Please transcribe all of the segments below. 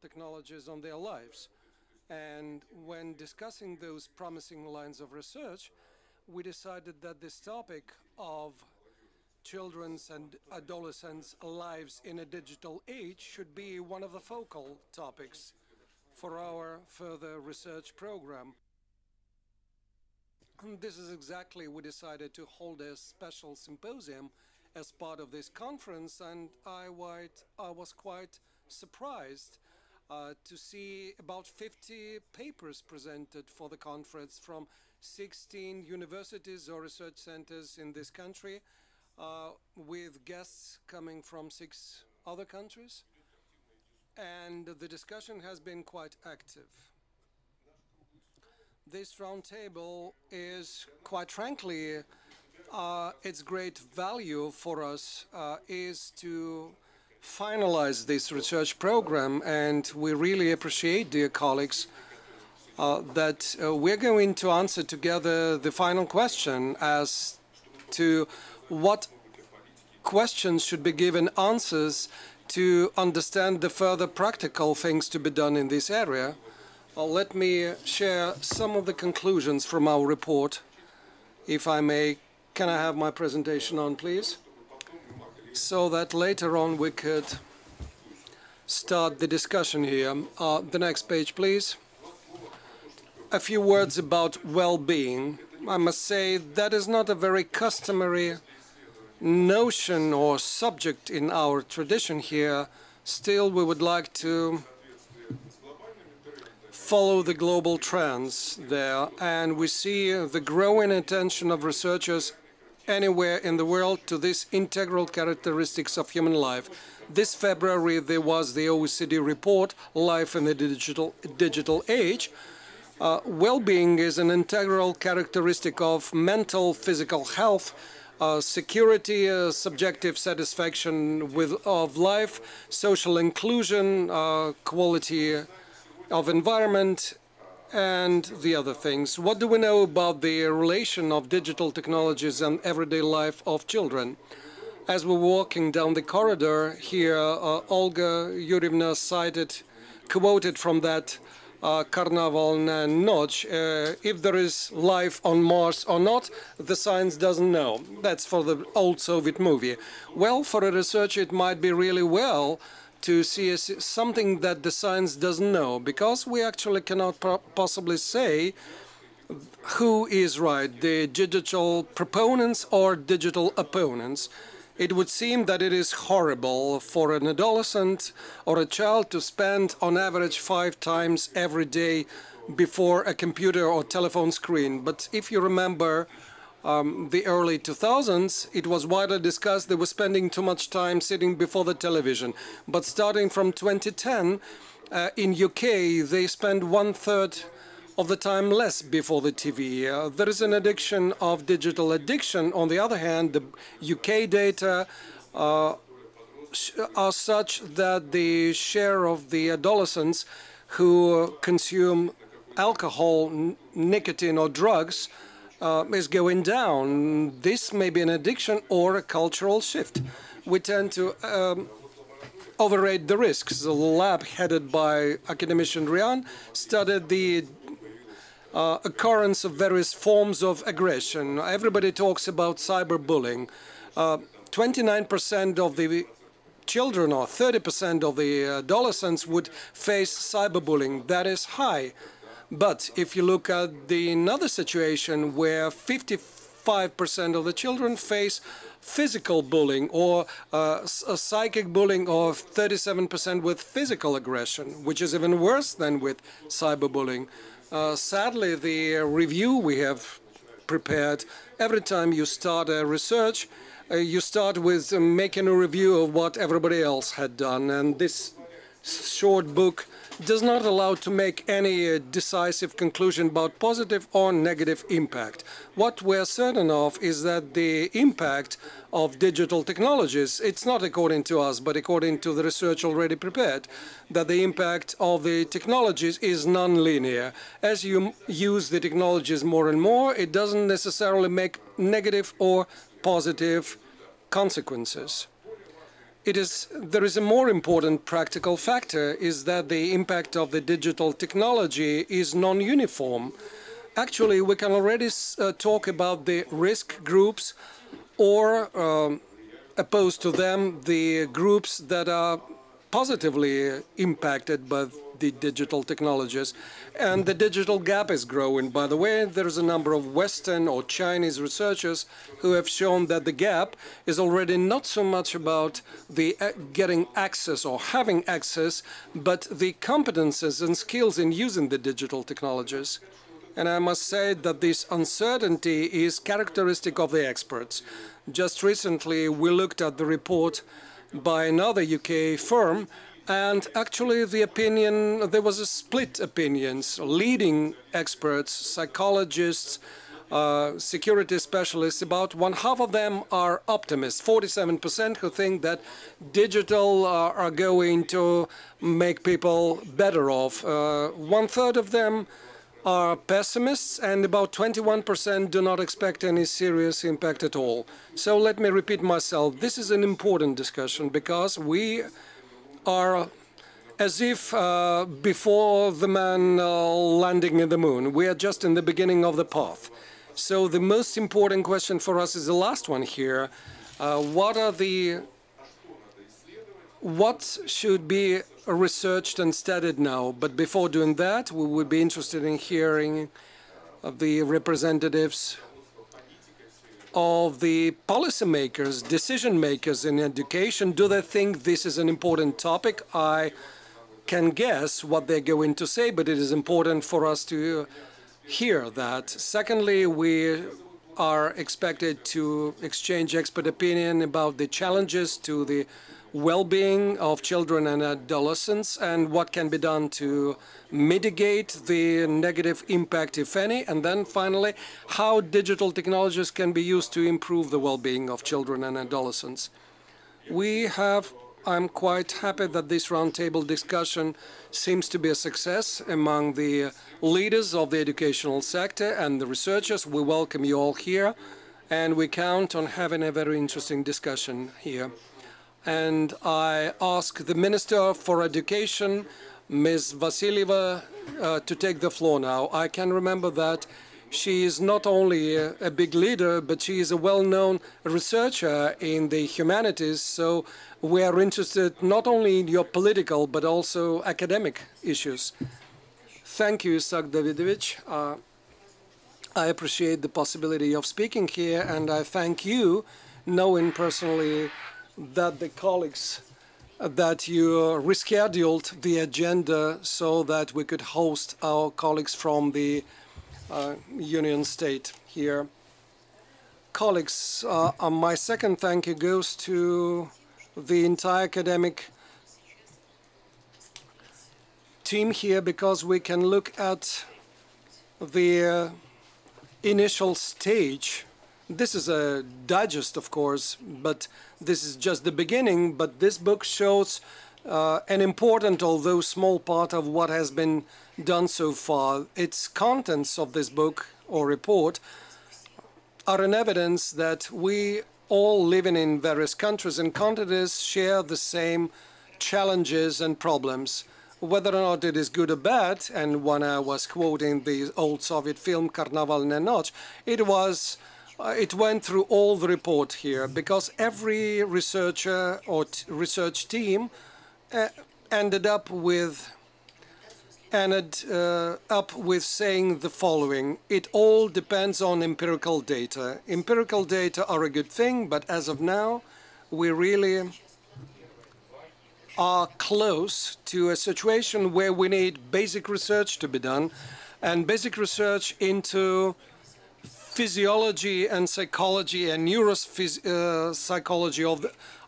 technologies on their lives. And when discussing those promising lines of research, we decided that this topic of children's and adolescents' lives in a digital age should be one of the focal topics for our further research program. And this is exactly we decided to hold a special symposium as part of this conference, and I was quite surprised to see about 50 papers presented for the conference from 16 universities or research centers in this country, with guests coming from 6 other countries. And the discussion has been quite active. This roundtable is, quite frankly, its great value for us is to finalize this research program, and we really appreciate, dear colleagues, that we're going to answer together the final question as to what questions should be given answers to understand the further practical things to be done in this area. Let me share some of the conclusions from our report, if I may. Can I have my presentation on, please? So that later on we could start the discussion here. The next page, please. A few words about well-being. I must say that is not a very customary notion or subject in our tradition here. Still, we would like to follow the global trends there, and we see the growing attention of researchers anywhere in the world to these integral characteristics of human life. This February there was the OECD report, Life in the Digital Age. Well-being is an integral characteristic of mental, physical health, security, subjective satisfaction of life, social inclusion, quality of environment, and the other things. What do we know about the relation of digital technologies and everyday life of children? As we're walking down the corridor here, Olga Yurievna quoted from that Karnavalna Noch, if there is life on Mars or not, the science doesn't know. That's for the old Soviet movie. Well, for a researcher it might be really well to see something that the science doesn't know, because we actually cannot possibly say who is right, the digital proponents or digital opponents. It would seem that it is horrible for an adolescent or a child to spend on average 5 times every day before a computer or telephone screen. But if you remember the early 2000s, it was widely discussed they were spending too much time sitting before the television. But starting from 2010, in UK, they spend 1/3 of the time less before the TV. There is an addiction of digital addiction. On the other hand, the UK data are such that the share of the adolescents who consume alcohol, nicotine or drugs is going down. This may be an addiction or a cultural shift. We tend to overrate the risks. The lab headed by academician Ryan studied the occurrence of various forms of aggression. Everybody talks about cyberbullying. 29% of the children or 30% of the adolescents would face cyberbullying. That is high. But if you look at another situation where 55% of the children face physical bullying or a psychic bullying of 37% with physical aggression, which is even worse than with cyberbullying. Sadly, the review we have prepared, every time you start a research, you start with making a review of what everybody else had done. And this short book does not allow to make any decisive conclusion about positive or negative impact. What we're certain of is that the impact of digital technologies, it's not according to us, but according to the research already prepared, that the impact of the technologies is non-linear. As you use the technologies more and more, it doesn't necessarily make negative or positive consequences. There is a more important practical factor, is that the impact of the digital technology is non-uniform. Actually, we can already talk about the risk groups or opposed to them, the groups that are positively impacted by the digital technologies. And the digital gap is growing. By the way, there's a number of Western or Chinese researchers who have shown that the gap is already not so much about the getting access or having access, but the competences and skills in using the digital technologies. And I must say that this uncertainty is characteristic of the experts. Just recently, we looked at the report by another UK firm, and actually there was a split opinions. Leading experts, psychologists, security specialists, about one half of them are optimists, 47%, who think that digital are going to make people better off. One third of them are pessimists, and about 21% do not expect any serious impact at all. So let me repeat myself. This is an important discussion because we are as if before the man landing in the moon. We are just in the beginning of the path. So the most important question for us is the last one here. What should be researched and studied now? But before doing that, we would be interested in hearing the representatives of the policymakers, decision makers in education. Do they think this is an important topic? I can guess what they're going to say, but it is important for us to hear that. Secondly, we are expected to exchange expert opinion about the challenges to the well-being of children and adolescents and what can be done to mitigate the negative impact, if any. And then finally, how digital technologies can be used to improve the well-being of children and adolescents. I'm quite happy that this roundtable discussion seems to be a success among the leaders of the educational sector and the researchers. We welcome you all here, and we count on having a very interesting discussion here. And I ask the Minister for Education, Ms. Vassilieva, to take the floor now. I can remember that she is not only a big leader, but she is a well-known researcher in the humanities, so we are interested not only in your political, but also academic issues. Thank you, Isak Davidovich. I appreciate the possibility of speaking here, and I thank you, knowing personally that the colleagues, that you rescheduled the agenda so that we could host our colleagues from the Union State here. Colleagues, my second thank you goes to the entire academic team here, because we can look at the initial stage. This is a digest, of course, but this is just the beginning. But this book shows an important, although small, part of what has been done so far. Its contents of this book or report are an evidence that we all living in various countries and continents share the same challenges and problems. Whether or not it is good or bad, and when I was quoting the old Soviet film Karnavalnaya Noch, it went through all the report here, because every researcher or research team ended up with saying the following: it all depends on empirical data. Empirical data are a good thing, but as of now, we really are close to a situation where we need basic research to be done, and basic research into physiology and psychology and neuropsychology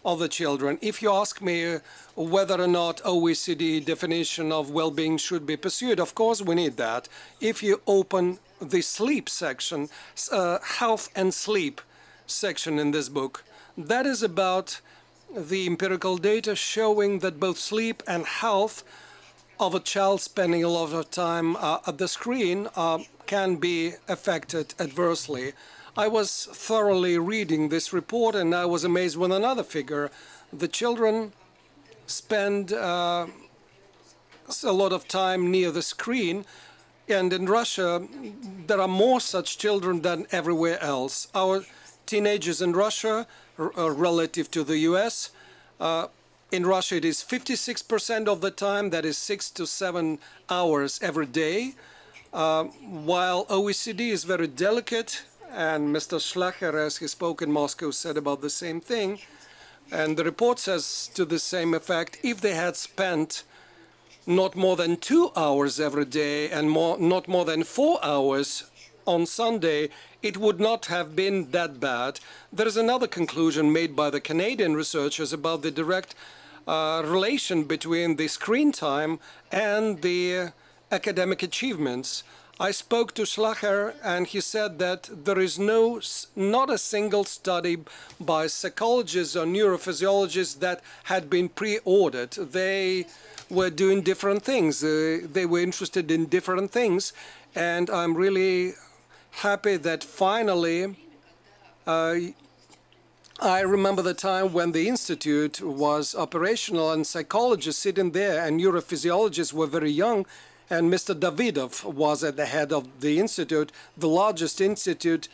of the children. If you ask me whether or not OECD definition of well-being should be pursued, of course we need that. If you open the sleep section, health and sleep section in this book, that is about the empirical data showing that both sleep and health of a child spending a lot of time at the screen can be affected adversely. I was thoroughly reading this report, and I was amazed with another figure, the children spend a lot of time near the screen, and in Russia there are more such children than everywhere else. Our teenagers in Russia, relative to the US, in Russia it is 56% of the time, that is 6 to 7 hours every day, while OECD is very delicate, and Mr. Schlacher, as he spoke in Moscow, said about the same thing, and the report says to the same effect: if they had spent not more than 2 hours every day and not more than 4 hours on Sunday, it would not have been that bad. There is another conclusion made by the Canadian researchers about the direct relation between the screen time and the academic achievements. I spoke to Schlacher, and he said that there is not a single study by psychologists or neurophysiologists that had been pre-ordered. They were doing different things. They were interested in different things, and I'm really happy that finally I remember the time when the institute was operational and psychologists sitting there and neurophysiologists were very young, and Mr. Davidov was at the head of the institute, the largest institute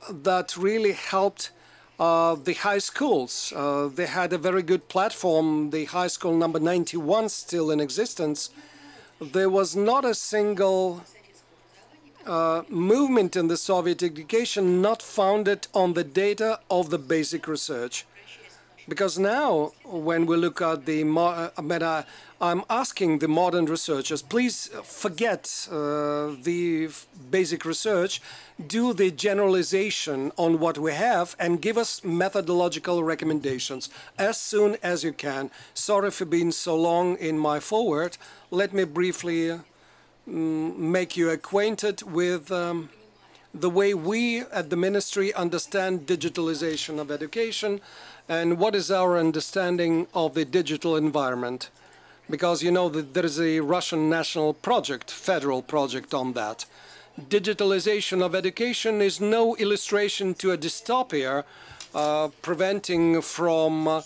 that really helped the high schools. They had a very good platform, the high school number 91 still in existence. There was not a single movement in the Soviet education not founded on the data of the basic research. Because now, when we look at the, I'm asking the modern researchers, please forget the basic research, do the generalization on what we have, and give us methodological recommendations as soon as you can. Sorry for being so long in my foreword. Let me briefly make you acquainted with the way we at the Ministry understand digitalization of education and what is our understanding of the digital environment. Because you know that there is a Russian national project, federal project on that. Digitalization of education is no illustration to a dystopia preventing from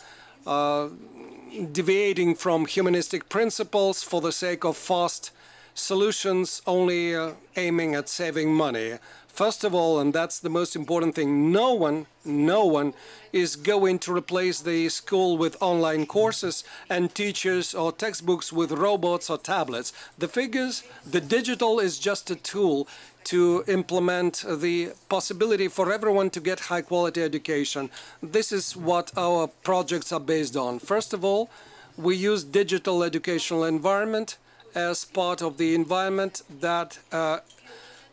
deviating from humanistic principles for the sake of fast solutions only aiming at saving money. First of all, and that's the most important thing, no one is going to replace the school with online courses and teachers or textbooks with robots or tablets. The digital is just a tool to implement the possibility for everyone to get high-quality education. This is what our projects are based on. First of all, we use digital educational environment as part of the environment that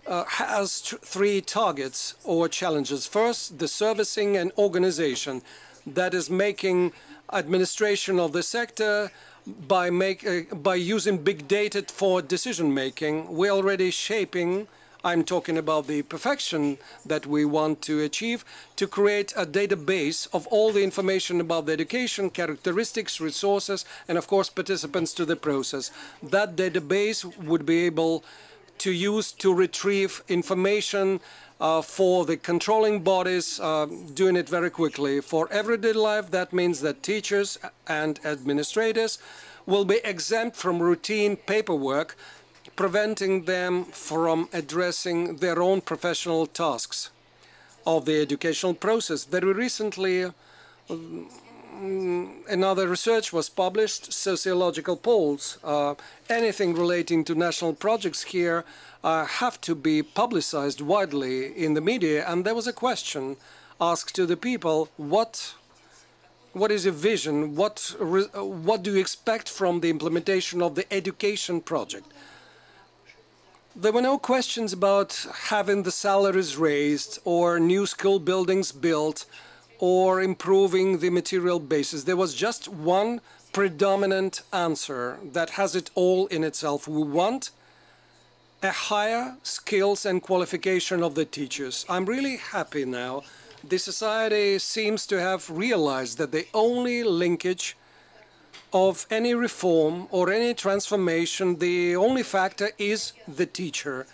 has three targets or challenges. First, the servicing and organization, that is making administration of the sector by using big data for decision making. We're already shaping, I'm talking about the perfection that we want to achieve, to create a database of all the information about the education, characteristics, resources, and of course participants to the process. That database would be able to use to retrieve information for the controlling bodies, doing it very quickly. For everyday life, that means that teachers and administrators will be exempt from routine paperwork, preventing them from addressing their own professional tasks of the educational process. Very recently, another research was published, sociological polls. Anything relating to national projects here have to be publicized widely in the media, and there was a question asked to the people: what is your vision? What do you expect from the implementation of the education project? There were no questions about having the salaries raised or new school buildings built or improving the material basis. There was just one predominant answer that has it all in itself. We want a higher skills and qualification of the teachers. I'm really happy now. The society seems to have realized that the only linkage of any reform or any transformation, the only factor is the teacher.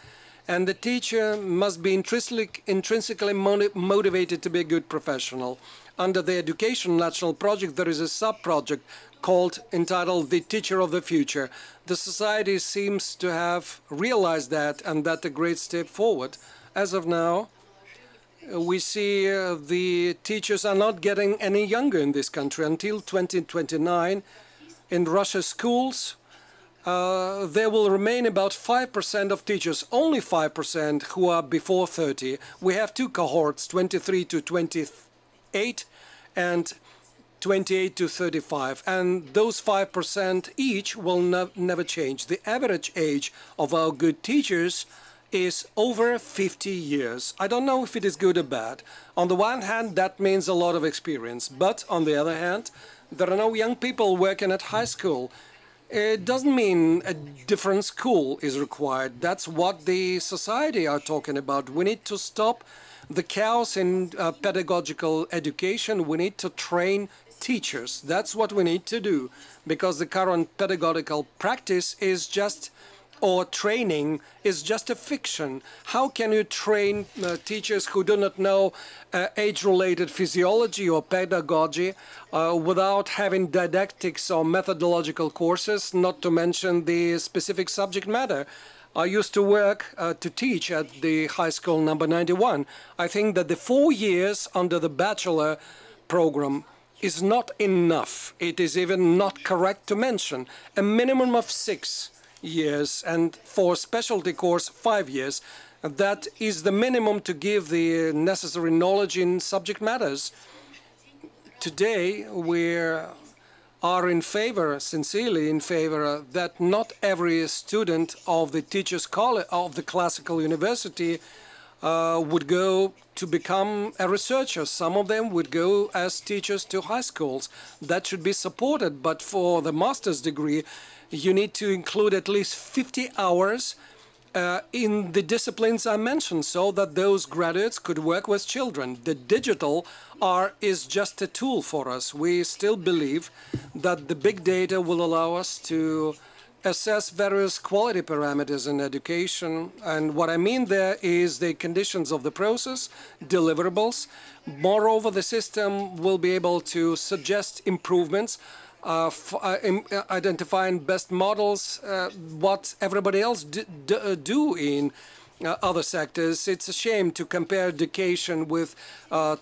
and the teacher must be intrinsically motivated to be a good professional. Under the Education National Project, there is a sub-project entitled The Teacher of the Future. The society seems to have realized that, and that's a great step forward. As of now, we see the teachers are not getting any younger in this country. Until 2029, in Russia's schools, there will remain about 5% of teachers, only 5%, who are before 30. We have two cohorts, 23 to 28 and 28 to 35, and those 5% each will never change. The average age of our good teachers is over 50 years. I don't know if it is good or bad. On the one hand, that means a lot of experience, but on the other hand, there are no young people working at high school. It doesn't mean a different school is required. That's what the society are talking about. We need to stop the chaos in pedagogical education. We need to train teachers. That's what we need to do, because the current pedagogical practice is just, or training is just a fiction. How can you train teachers who do not know age-related physiology or pedagogy without having didactics or methodological courses, not to mention the specific subject matter? I used to work to teach at the high school number 91. I think that the 4 years under the bachelor program is not enough. It is even not correct to mention a minimum of 6 years, and for specialty course 5 years. That is the minimum to give the necessary knowledge in subject matters. Today we are in favor, sincerely in favor, that not every student of the teachers' college of the classical university would go to become a researcher. Some of them would go as teachers to high schools. That should be supported, but for the master's degree you need to include at least 50 hours in the disciplines I mentioned, so that those graduates could work with children. The digital is just a tool for us. We still believe that the big data will allow us to assess various quality parameters in education, and what I mean there is the conditions of the process, deliverables. Moreover, the system will be able to suggest improvements, identifying best models, what everybody else do in other sectors. It's a shame to compare education with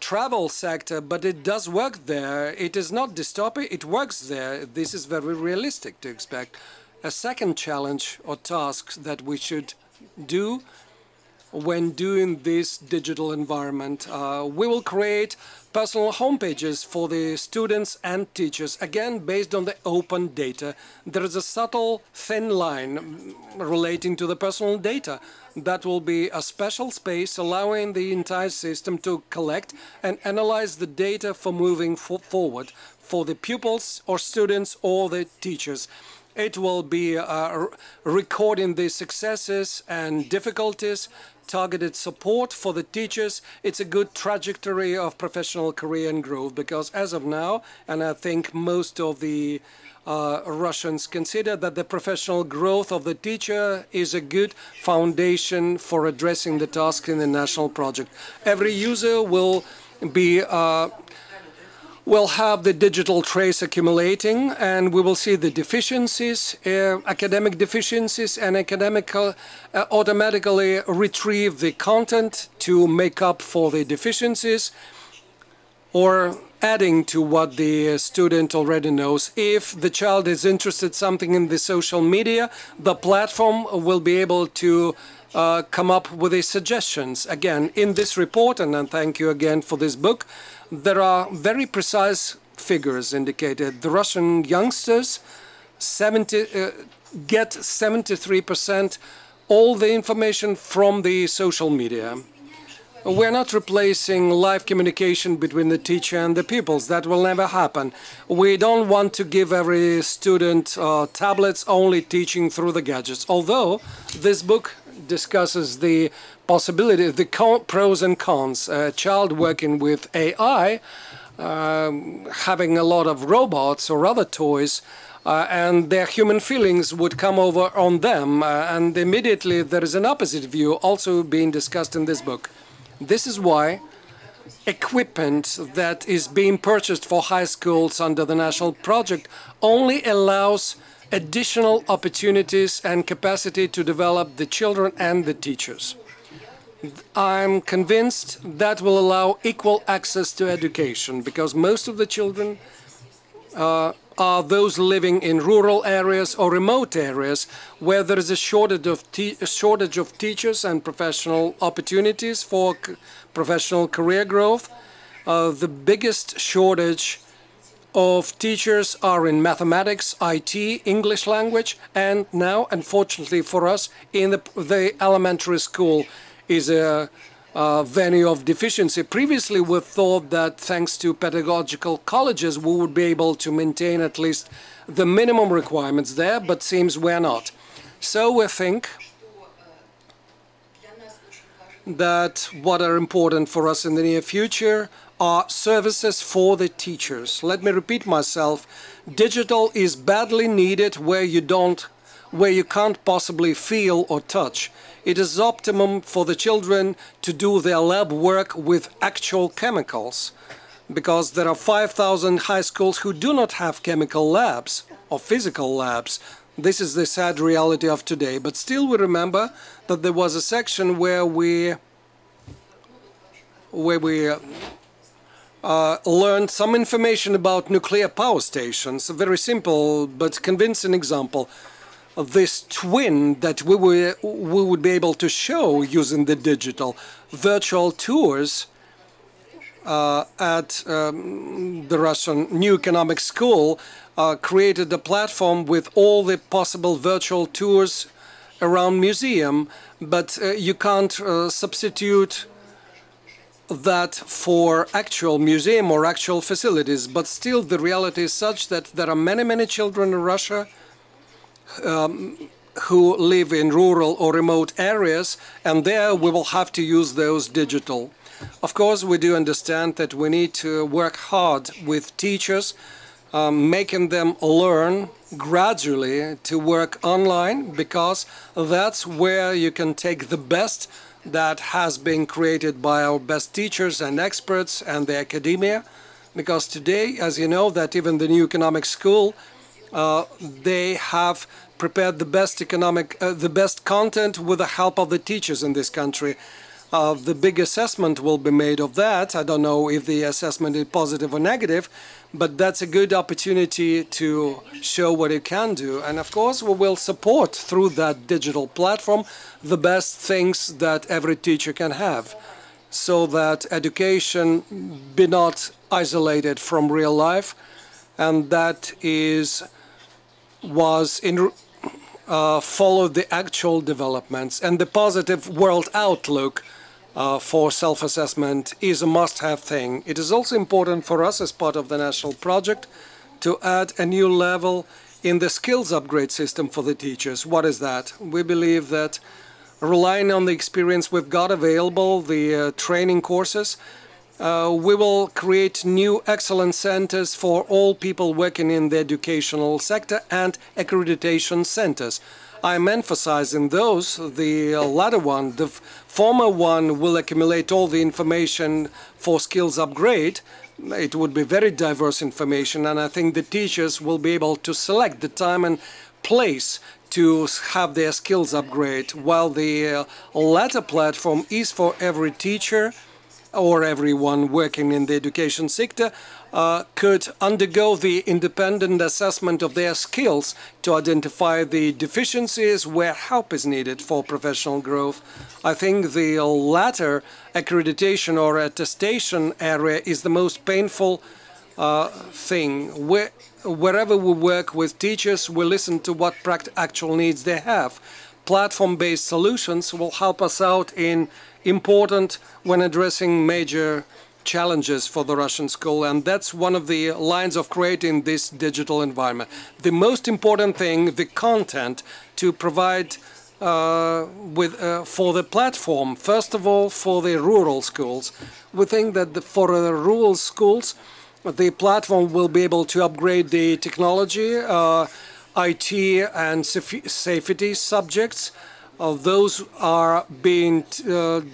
travel sector, but it does work there. It is not dystopic, it works there. This is very realistic to expect. A second challenge or task that we should do when doing this digital environment, we will create personal homepages for the students and teachers, again based on the open data. There is a subtle thin line relating to the personal data. That will be a special space allowing the entire system to collect and analyze the data for moving forward for the pupils or students or the teachers. It will be recording the successes and difficulties, targeted support for the teachers. It's a good trajectory of professional career and growth, because as of now, and I think most of the Russians consider that the professional growth of the teacher is a good foundation for addressing the task in the national project. Every user will be we'll have the digital trace accumulating, and we will see the deficiencies, academic deficiencies, and automatically retrieve the content to make up for the deficiencies or adding to what the student already knows. If the child is interested in something in the social media, the platform will be able to come up with the suggestions. Again, in this report, and I thank you again for this book, there are very precise figures indicated. The Russian youngsters get 73% all the information from the social media. We're not replacing live communication between the teacher and the pupils. That will never happen. We don't want to give every student tablets, only teaching through the gadgets. Although this book discusses the possibility, the pros and cons. A child working with AI, having a lot of robots or other toys, and their human feelings would come over on them, and immediately there is an opposite view also being discussed in this book. This is why equipment that is being purchased for high schools under the national project only allows additional opportunities and capacity to develop the children and the teachers. I'm convinced that will allow equal access to education, because most of the children are those living in rural areas or remote areas where there is a shortage of teachers and professional opportunities for professional career growth. The biggest shortage of teachers are in mathematics, IT, English language, and now, unfortunately for us, in the elementary school is a venue of deficiency. Previously, we thought that thanks to pedagogical colleges, we would be able to maintain at least the minimum requirements there, but seems we're not. So we think that what are important for us in the near future are services for the teachers. Let me repeat myself. Digital is badly needed where you can't possibly feel or touch. It is optimum for the children to do their lab work with actual chemicals, because there are 5,000 high schools who do not have chemical labs or physical labs. This is the sad reality of today. But still we remember that there was a section where we learned some information about nuclear power stations. A very simple but convincing example. This twin that we would be able to show using the digital virtual tours at the Russian New Economic School created a platform with all the possible virtual tours around museum, but you can't substitute that for actual museum or actual facilities. But still the reality is such that there are many children in Russia who live in rural or remote areas, and there we will have to use those digital. Of course, we do understand that we need to work hard with teachers, making them learn gradually to work online, because that's where you can take the best that has been created by our best teachers and experts and the academia. Because today, as you know, that even the New Economic School, they have prepared the best content with the help of the teachers in this country. The big assessment will be made of that. I don't know if the assessment is positive or negative, but that's a good opportunity to show what it can do. And of course, we will support through that digital platform the best things that every teacher can have, so that education be not isolated from real life, and that follow the actual developments. And the positive world outlook for self-assessment is a must-have thing. It is also important for us as part of the national project to add a new level in the skills upgrade system for the teachers. What is that? We believe that relying on the experience we've got available, the training courses, we will create new excellence centers for all people working in the educational sector and accreditation centers. I'm emphasizing those. The latter one, the former one, will accumulate all the information for skills upgrade. It would be very diverse information, and I think the teachers will be able to select the time and place to have their skills upgrade, while the latter platform is for every teacher or everyone working in the education sector could undergo the independent assessment of their skills to identify the deficiencies where help is needed for professional growth. I think the latter accreditation or attestation area is the most painful thing. Wherever we work with teachers, we listen to what actual needs they have. Platform-based solutions will help us out in important when addressing major challenges for the Russian school, and that's one of the lines of creating this digital environment. The most important thing, the content to provide for the platform, first of all for the rural schools. We think that for the rural schools The platform will be able to upgrade the technology, IT and safety subjects. Those are being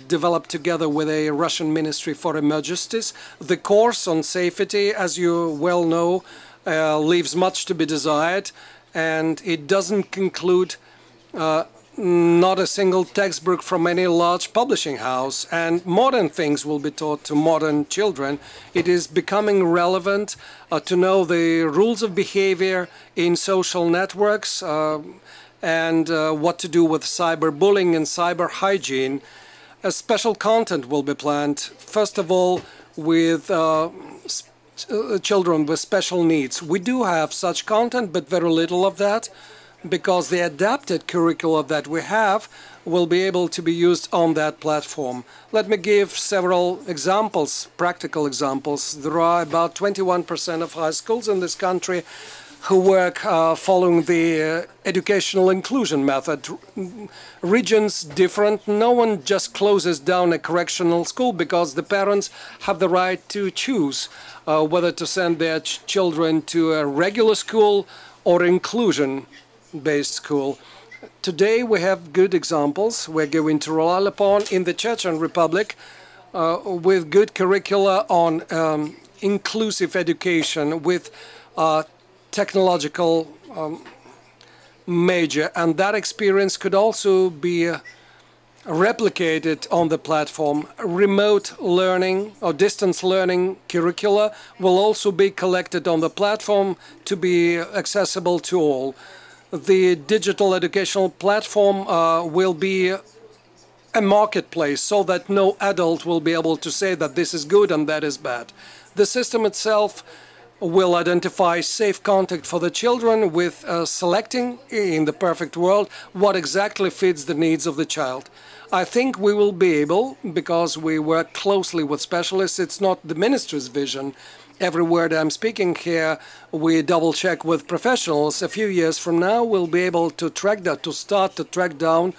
developed together with a Russian Ministry for Emergencies. The course on safety, as you well know, leaves much to be desired, and it doesn't conclude not a single textbook from any large publishing house, and modern things will be taught to modern children. It is becoming relevant to know the rules of behavior in social networks and what to do with cyberbullying and cyber hygiene. A special content will be planned, first of all, with children with special needs. We do have such content, but very little of that, because the adapted curricula that we have will be able to be used on that platform. Let me give several examples, practical examples. There are about 21% of high schools in this country who work following the educational inclusion method. Regions different. No one just closes down a correctional school because the parents have the right to choose whether to send their children to a regular school or inclusion-based school. Today we have good examples we're going to rely upon in the Chechen Republic with good curricula on inclusive education with technological major, and that experience could also be replicated on the platform. Remote learning or distance learning curricula will also be collected on the platform to be accessible to all. The digital educational platform will be a marketplace so that no adult will be able to say that this is good and that is bad. The system itself will identify safe contact for the children with selecting, in the perfect world, what exactly fits the needs of the child. I think we will be able, because we work closely with specialists, it's not the ministry's vision. Every word I'm speaking here, we double-check with professionals. A few years from now, we'll be able to track that, to start to track down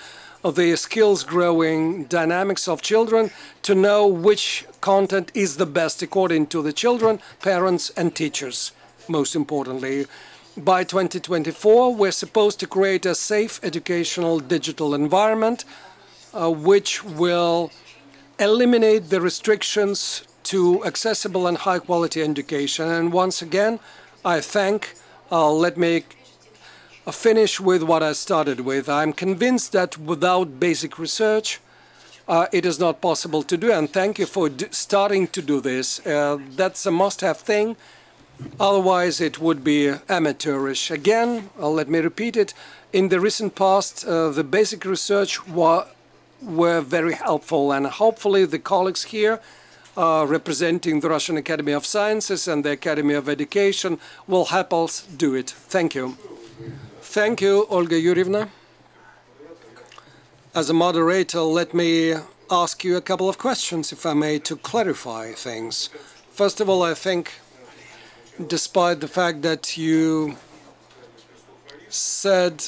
the skills-growing dynamics of children, to know which content is the best according to the children, parents and teachers, most importantly. By 2024, we're supposed to create a safe educational digital environment which will eliminate the restrictions to accessible and high-quality education. And once again, I thank, let me finish with what I started with. I'm convinced that without basic research, it is not possible to do, and thank you for starting to do this. That's a must-have thing, otherwise it would be amateurish. Again, let me repeat it, in the recent past, the basic research were very helpful, and hopefully the colleagues here representing the Russian Academy of Sciences and the Academy of Education will help us do it. Thank you. Thank you, Olga Yurievna. As a moderator, let me ask you a couple of questions, if I may, to clarify things. First of all, I think, despite the fact that you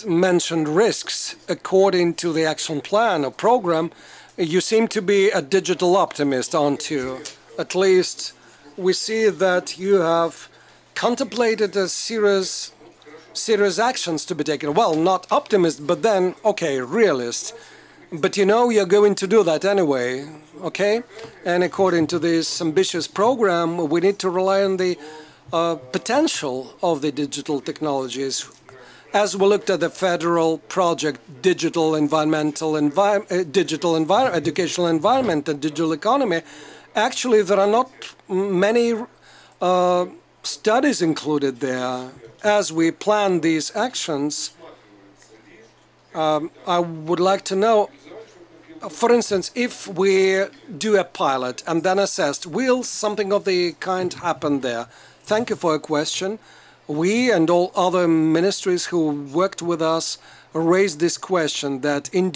mentioned risks according to the action plan or program, you seem to be a digital optimist, aren't you? At least we see that you have contemplated a serious actions to be taken. Well, not optimist, but then, okay, realist. But you know you're going to do that anyway, okay? And according to this ambitious program, we need to rely on the potential of the digital technologies. As we looked at the federal project, Digital Educational Environment and Digital Economy, actually there are not many studies included there. As we plan these actions, I would like to know, for instance, if we do a pilot and then assess, will something of the kind happen there? Thank you for your question. We and all other ministries who worked with us raised this question that in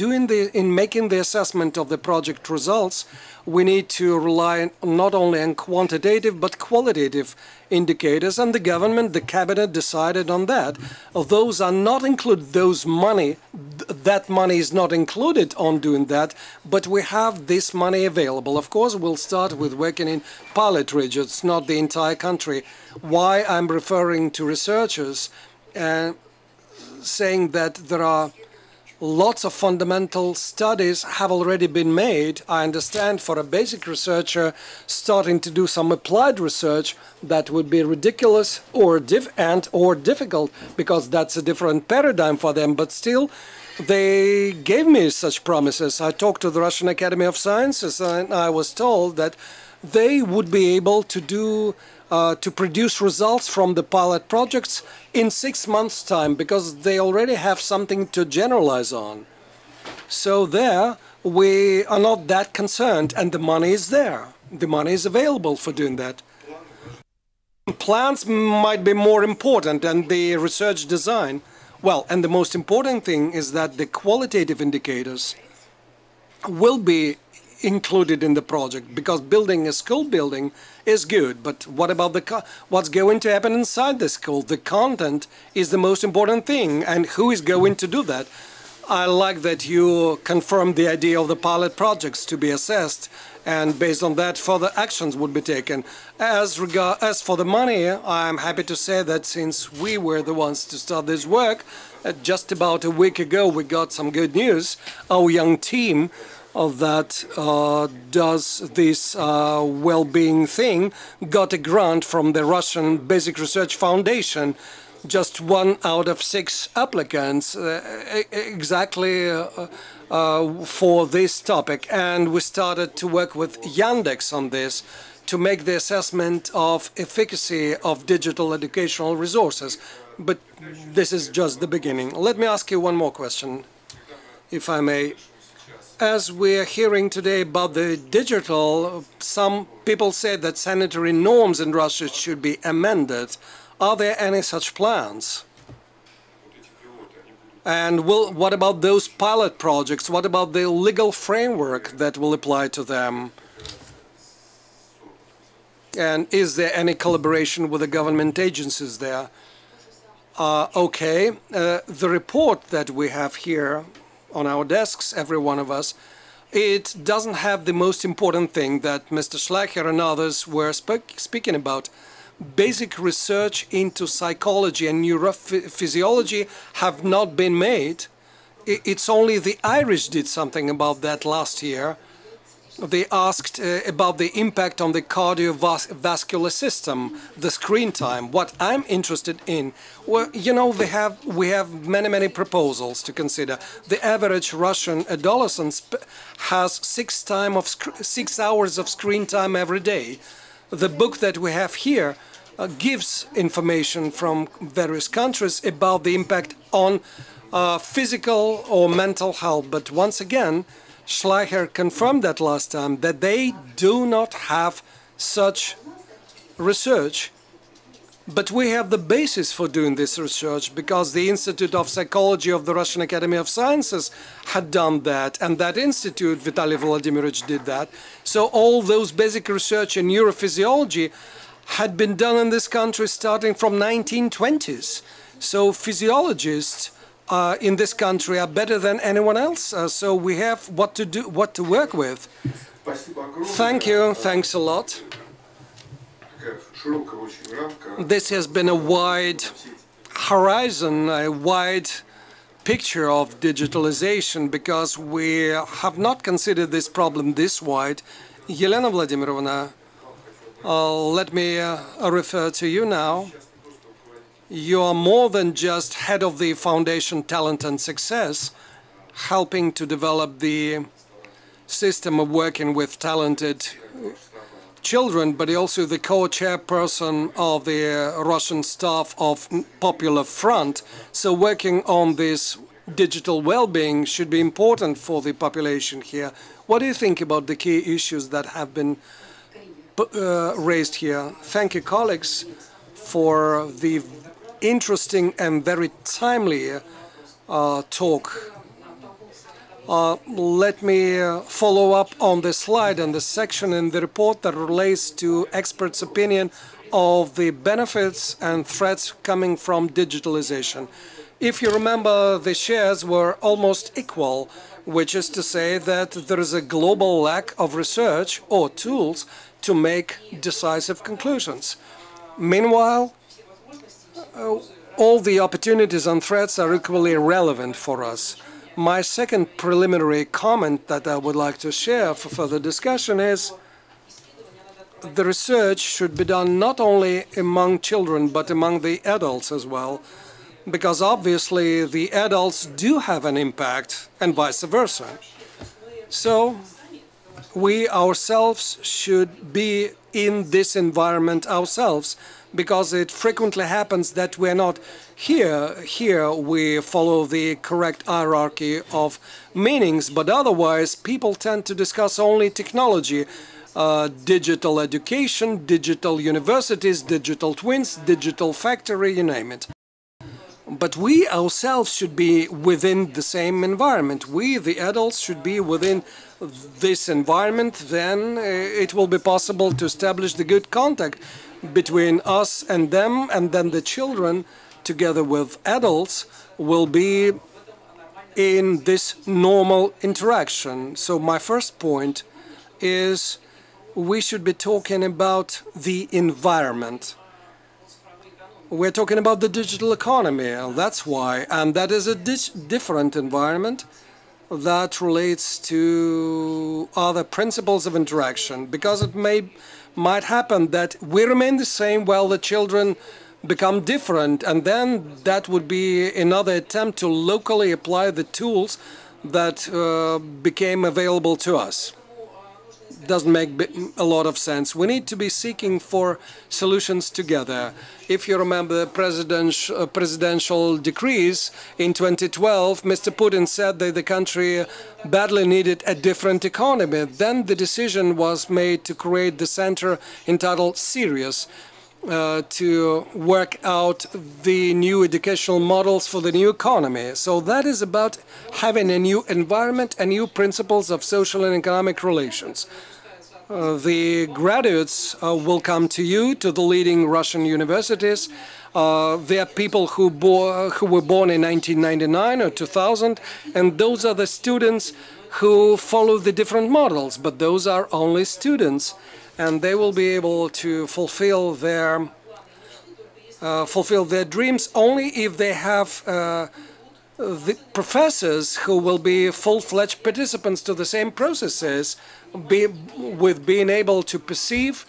making the assessment of the project results, we need to rely not only on quantitative but qualitative indicators, and the government, the cabinet decided on that. Those are not included, that money is not included on doing that, but we have this money available. Of course, we'll start with working in pilot regions, not the entire country. Why I'm referring to researchers and saying that there are lots of fundamental studies have already been made. I understand for a basic researcher starting to do some applied research, that would be ridiculous or difficult, because that's a different paradigm for them. But still, they gave me such promises. I talked to the Russian Academy of Sciences, and I was told that they would be able to to produce results from the pilot projects in 6 months' time, because they already have something to generalize on. So there, we are not that concerned, and the money is there. The money is available for doing that. Plans might be more important than the research design. Well, and the most important thing is that the qualitative indicators will be included in the project, because building a school building is good, but what about what's going to happen inside the school? The content is the most important thing, and who is going to do that? I like that you confirmed the idea of the pilot projects to be assessed, and based on that further actions would be taken. As for the money, I'm happy to say that since we were the ones to start this work, just about a week ago we got some good news. Our young team that does this well-being thing got a grant from the Russian Basic Research Foundation. Just 1 out of 6 applicants exactly for this topic, and we started to work with Yandex on this to make the assessment of efficacy of digital educational resources. But this is just the beginning. Let me ask you one more question, if I may. As we are hearing today about the digital, some people say that sanitary norms in Russia should be amended. Are there any such plans? And what about those pilot projects? What about the legal framework that will apply to them? And is there any collaboration with the government agencies there? The report that we have here on our desks, every one of us, it doesn't have the most important thing that Mr. Schleicher and others were speaking about. Basic research into psychology and neurophysiology have not been made. It's only the Irish did something about that last year. They asked about the impact on the cardiovascular system, the screen time. What I'm interested in, well, you know, we have many proposals to consider. The average Russian adolescent has 6 hours of screen time every day. The book that we have here gives information from various countries about the impact on physical or mental health. But once again, Schleicher confirmed that last time, that they do not have such research. But we have the basis for doing this research, because the Institute of Psychology of the Russian Academy of Sciences had done that, and that institute, Vitaly Vladimirovich, did that. So all those basic research in neurophysiology had been done in this country starting from 1920s. So physiologists in this country are better than anyone else, so we have what to work with. Thank you, thanks a lot. This has been a wide horizon, a wide picture of digitalization, because we have not considered this problem this wide. Elena Vladimirovna, let me refer to you now. You are more than just head of the Foundation Talent and Success, helping to develop the system of working with talented children, but also the co-chairperson of the Russian staff of Popular Front. So working on this digital well-being should be important for the population here. What do you think about the key issues that have been raised here? Thank you, colleagues, for the interesting and very timely talk. Let me follow up on the slide and the section in the report that relates to experts' opinion of the benefits and threats coming from digitalization. If you remember, the shares were almost equal, which is to say that there is a global lack of research or tools to make decisive conclusions. Meanwhile, all the opportunities and threats are equally relevant for us. My second preliminary comment that I would like to share for further discussion is the research should be done not only among children but among the adults as well, because obviously the adults do have an impact and vice versa. So we ourselves should be in this environment ourselves, because it frequently happens that we're not here. Here we follow the correct hierarchy of meanings, but otherwise people tend to discuss only technology, digital education, digital universities, digital twins, digital factory, you name it. But we ourselves should be within the same environment. We, the adults, should be within this environment. Then it will be possible to establish the good contact between us and them, and then the children, together with adults, will be in this normal interaction. So my first point is we should be talking about the environment. We're talking about the digital economy, that's why, and that is a different environment that relates to other principles of interaction, because it might happen that we remain the same while the children become different, and then that would be another attempt to locally apply the tools that became available to us. Doesn't make a lot of sense. We need to be seeking for solutions together. If you remember the presidential decrees in 2012, Mr. Putin said that the country badly needed a different economy. Then the decision was made to create the center entitled Sirius to work out the new educational models for the new economy. So that is about having a new environment and new principles of social and economic relations. The graduates will come to you, to the leading Russian universities. They are people who were born in 1999 or 2000, and those are the students who follow the different models, but those are only students, and they will be able to fulfill their dreams only if they have the professors who will be full-fledged participants to the same processes, with being able to perceive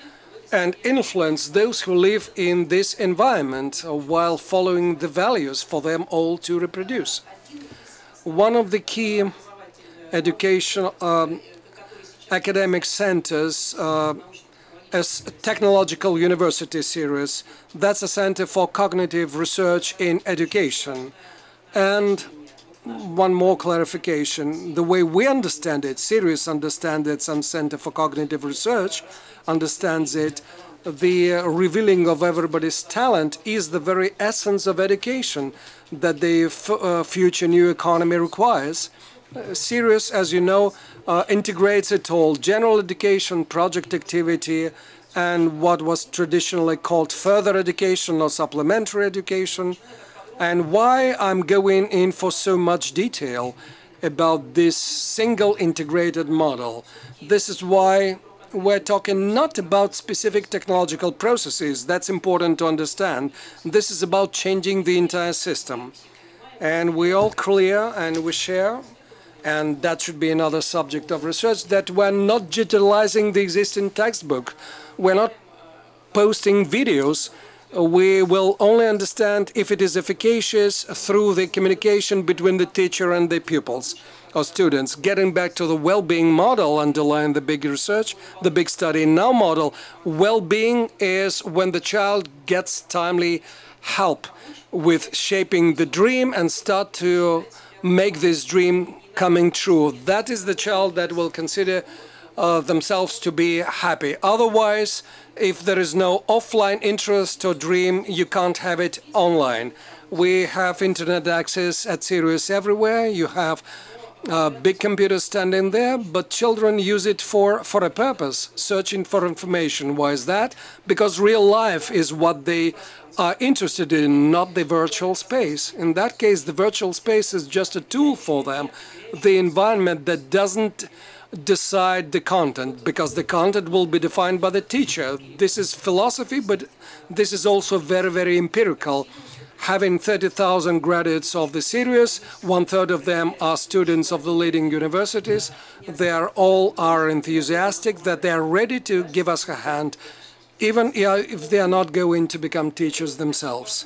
and influence those who live in this environment while following the values for them all to reproduce. One of the key education academic centers as Technological University series, that's a center for cognitive research in education. And one more clarification, the way we understand it, Sirius understands it, some Center for Cognitive Research understands it, the revealing of everybody's talent is the very essence of education that the future new economy requires. Sirius, as you know, integrates it all, general education, project activity, and what was traditionally called further education or supplementary education. And why I'm going in for so much detail about this single integrated model. This is why we're talking not about specific technological processes. That's important to understand. This is about changing the entire system. And we're all clear and we share, and that should be another subject of research, that we're not digitalizing the existing textbook. We're not posting videos. We will only understand if it is efficacious through the communication between the teacher and the pupils or students. Getting back to the well-being model underlying the big research, the big study now model, well-being is when the child gets timely help with shaping the dream and start to make this dream coming true. That is the child that will consider themselves to be happy. Otherwise, if there is no offline interest or dream, you can't have it online. We have internet access at Sirius everywhere. You have big computers standing there, but children use it for a purpose, searching for information. Why is that? Because real life is what they are interested in, not the virtual space. In that case, the virtual space is just a tool for them, the environment that doesn't decide the content, because the content will be defined by the teacher. This is philosophy, but this is also very, very empirical. Having 30,000 graduates of the series, 1/3 of them are students of the leading universities. They all are enthusiastic, that they are ready to give us a hand, even if they are not going to become teachers themselves.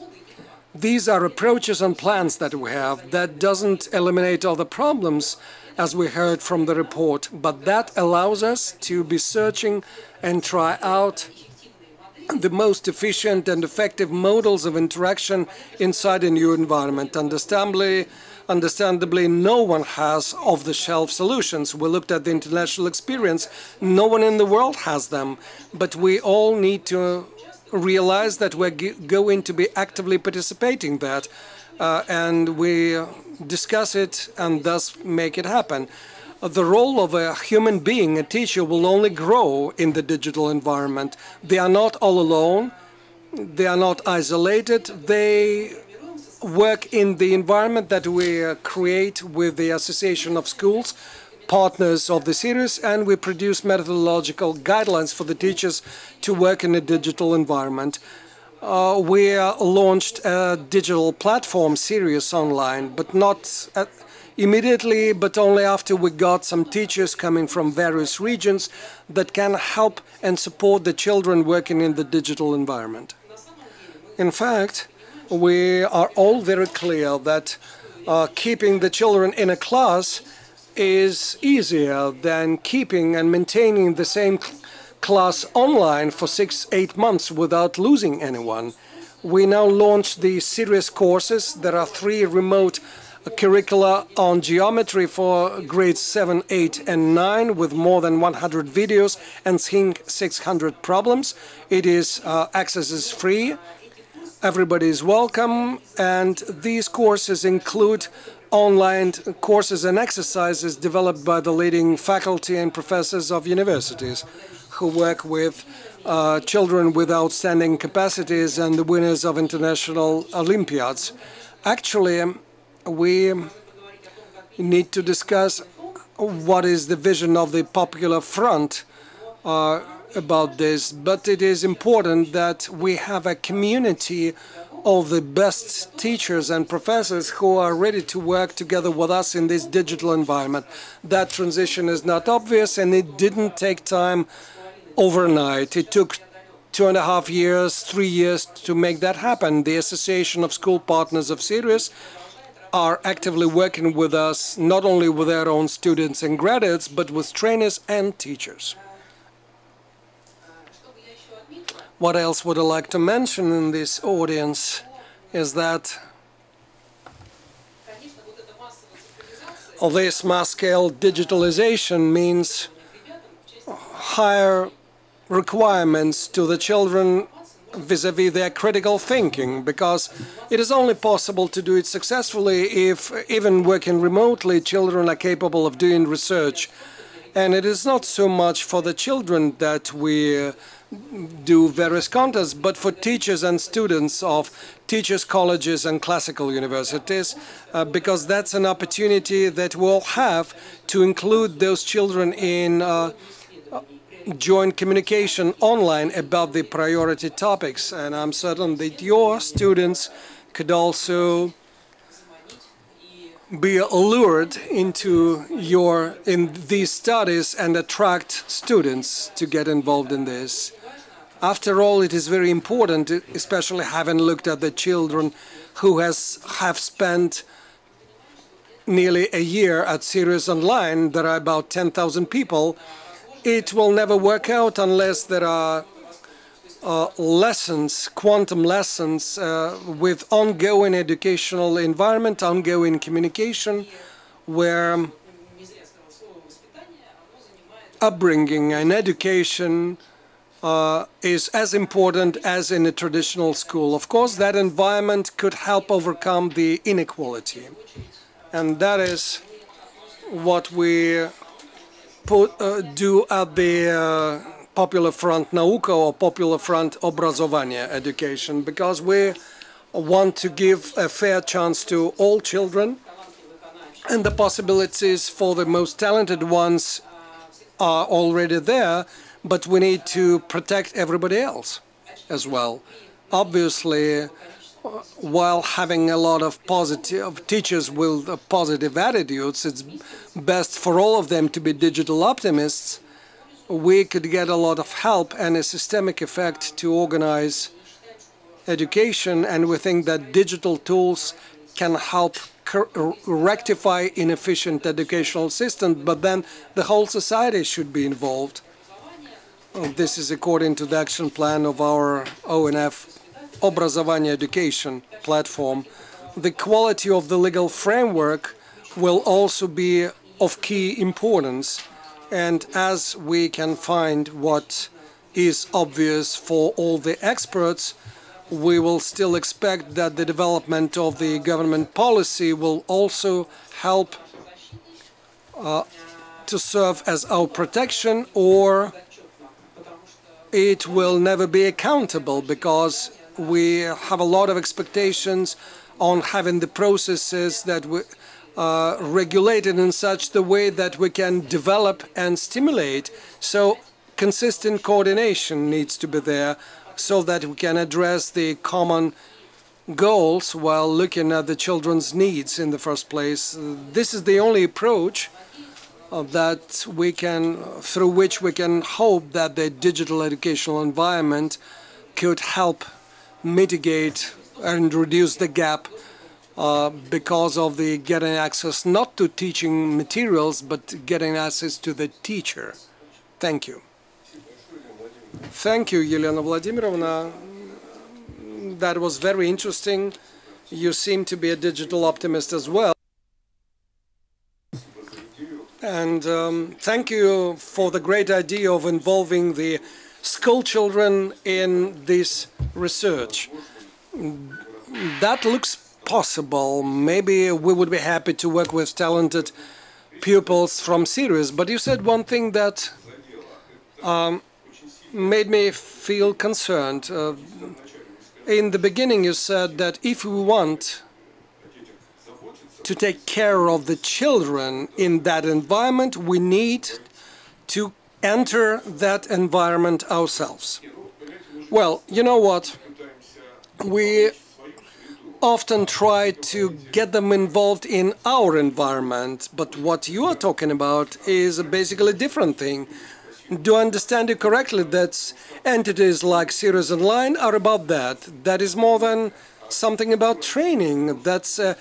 These are approaches and plans that we have. That doesn't eliminate all the problems, as we heard from the report, but that allows us to be searching and try out the most efficient and effective models of interaction inside a new environment. Understandably, no one has off-the-shelf solutions. We looked at the international experience. No one in the world has them, but we all need to realize that we're going to be actively participating in that, and we discuss it and thus make it happen. The role of a human being, a teacher, will only grow in the digital environment. They are not all alone. They are not isolated. They work in the environment that we create with the Association of Schools, partners of the series, and we produce methodological guidelines for the teachers to work in a digital environment. We launched a digital platform, Sirius Online, but not immediately, but only after we got some teachers coming from various regions that can help and support the children working in the digital environment. In fact, we are all very clear that keeping the children in a class is easier than keeping and maintaining the same class online for 6-8 months without losing anyone. We now launched the series courses. There are 3 remote curricula on geometry for grades 7, 8, and 9 with more than 100 videos and 600 problems. Access is free. Everybody is welcome, and these courses include online courses and exercises developed by the leading faculty and professors of universities who work with children with outstanding capacities and the winners of international Olympiads. Actually, we need to discuss what is the vision of the Popular Front about this, but it is important that we have a community of the best teachers and professors who are ready to work together with us in this digital environment. That transition is not obvious, and it didn't take time overnight. It took 2.5 years, 3 years to make that happen. The Association of School Partners of Sirius are actively working with us, not only with their own students and graduates, but with trainers and teachers. What else would I like to mention in this audience is that this mass-scale digitalization means higher requirements to the children vis-à-vis their critical thinking, because it is only possible to do it successfully if, even working remotely, children are capable of doing research. And it is not so much for the children that we do various contests, but for teachers and students of teachers' colleges and classical universities, because that's an opportunity that we'll have to include those children in joint communication online about the priority topics. And I'm certain that your students could also be lured into these studies and attract students to get involved in this. After all, it is very important, especially having looked at the children who have spent nearly a year at Sirius Online. There are about 10,000 people. It will never work out unless there are lessons, quantum lessons, with ongoing educational environment, ongoing communication, where upbringing and education is as important as in a traditional school. Of course, that environment could help overcome the inequality. And that is what we do at the Popular Front Nauka or Popular Front Obrazovanie education, because we want to give a fair chance to all children, and the possibilities for the most talented ones are already there, but we need to protect everybody else as well. Obviously, while having a lot of positive teachers with positive attitudes, it's best for all of them to be digital optimists. We could get a lot of help and a systemic effect to organize education, and we think that digital tools can help rectify inefficient educational systems, but then the whole society should be involved. This is according to the action plan of our ONF Obrazovanie education platform. The quality of the legal framework will also be of key importance, and as we can find what is obvious for all the experts, we will still expect that the development of the government policy will also help to serve as our protection, or it will never be accountable, because we have a lot of expectations on having the processes that we regulated in such the way that we can develop and stimulate. So consistent coordination needs to be there so that we can address the common goals while looking at the children's needs in the first place. This is the only approach that we can, through which we can hope that the digital educational environment could help mitigate and reduce the gap because of the getting access not to teaching materials but getting access to the teacher. Thank you. Thank you, Elena Vladimirovna. That was very interesting. You seem to be a digital optimist as well. And thank you for the great idea of involving the school children in this research. That looks possible. Maybe we would be happy to work with talented pupils from Syria. But you said one thing that made me feel concerned. In the beginning you said that if we want to take care of the children in that environment, we need to enter that environment ourselves. Well, you know what? We often try to get them involved in our environment, but what you are talking about is basically a different thing. Do I understand you correctly that entities like Sirius Online are about that? That is more than something about training. That's a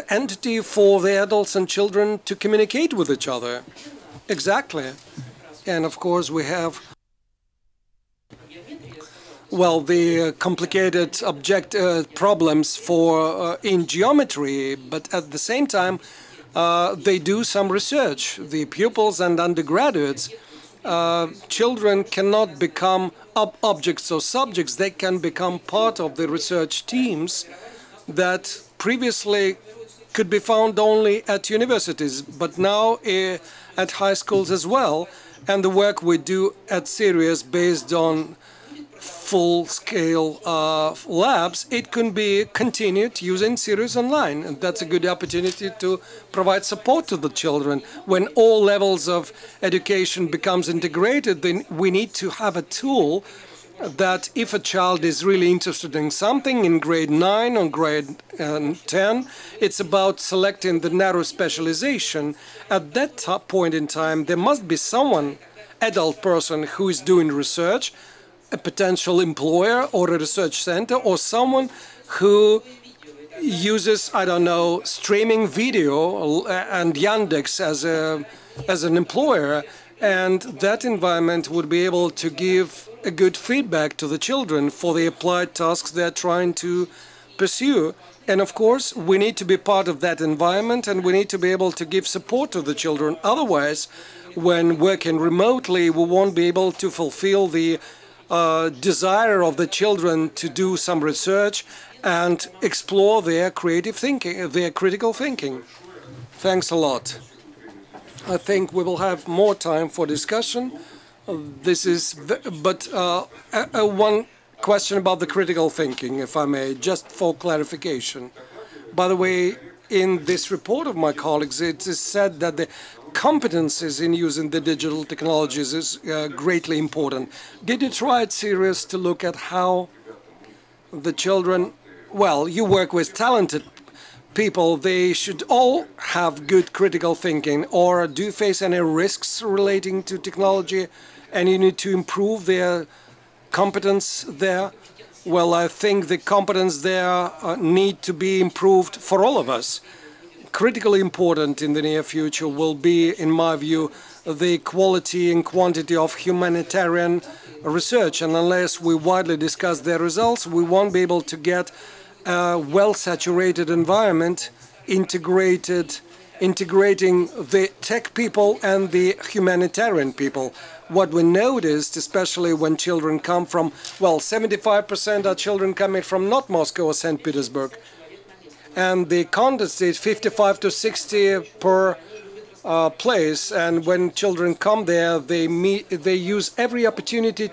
entity for the adults and children to communicate with each other. Exactly. And of course we have, well, the complicated problems for in geometry, but at the same time they do some research. The pupils and undergraduates, children cannot become objects or subjects. They can become part of the research teams that previously could be found only at universities, but now at high schools as well. And the work we do at Sirius based on full-scale labs, it can be continued using Sirius Online. And that's a good opportunity to provide support to the children. When all levels of education becomes integrated, then we need to have a tool that if a child is really interested in something in grade 9 or grade 10, it's about selecting the narrow specialization. At that point in time, there must be someone, adult person, who is doing research, a potential employer or a research center, or someone who uses, I don't know, streaming video and Yandex as an employer. And that environment would be able to give a good feedback to the children for the applied tasks they're trying to pursue. And of course, we need to be part of that environment, and we need to be able to give support to the children. Otherwise, when working remotely, we won't be able to fulfill the desire of the children to do some research and explore their creative thinking, their critical thinking. Thanks a lot. I think we will have more time for discussion. One question about the critical thinking, if I may, just for clarification. By the way, in this report of my colleagues, it is said that the competences in using the digital technologies is greatly important. Did you try it serious to look at how the children, well, you work with talented people, they should all have good critical thinking, or do you face any risks relating to technology and you need to improve their competence there? Well, I think the competence there need to be improved for all of us. Critically important in the near future will be, in my view, the quality and quantity of humanitarian research. And unless we widely discuss their results, we won't be able to get a well-saturated environment integrating the tech people and the humanitarian people. What we noticed, especially when children come from, well, 75% are children coming from not Moscow or St. Petersburg. And the contest is 55 to 60 per place. And when children come there, they use every opportunity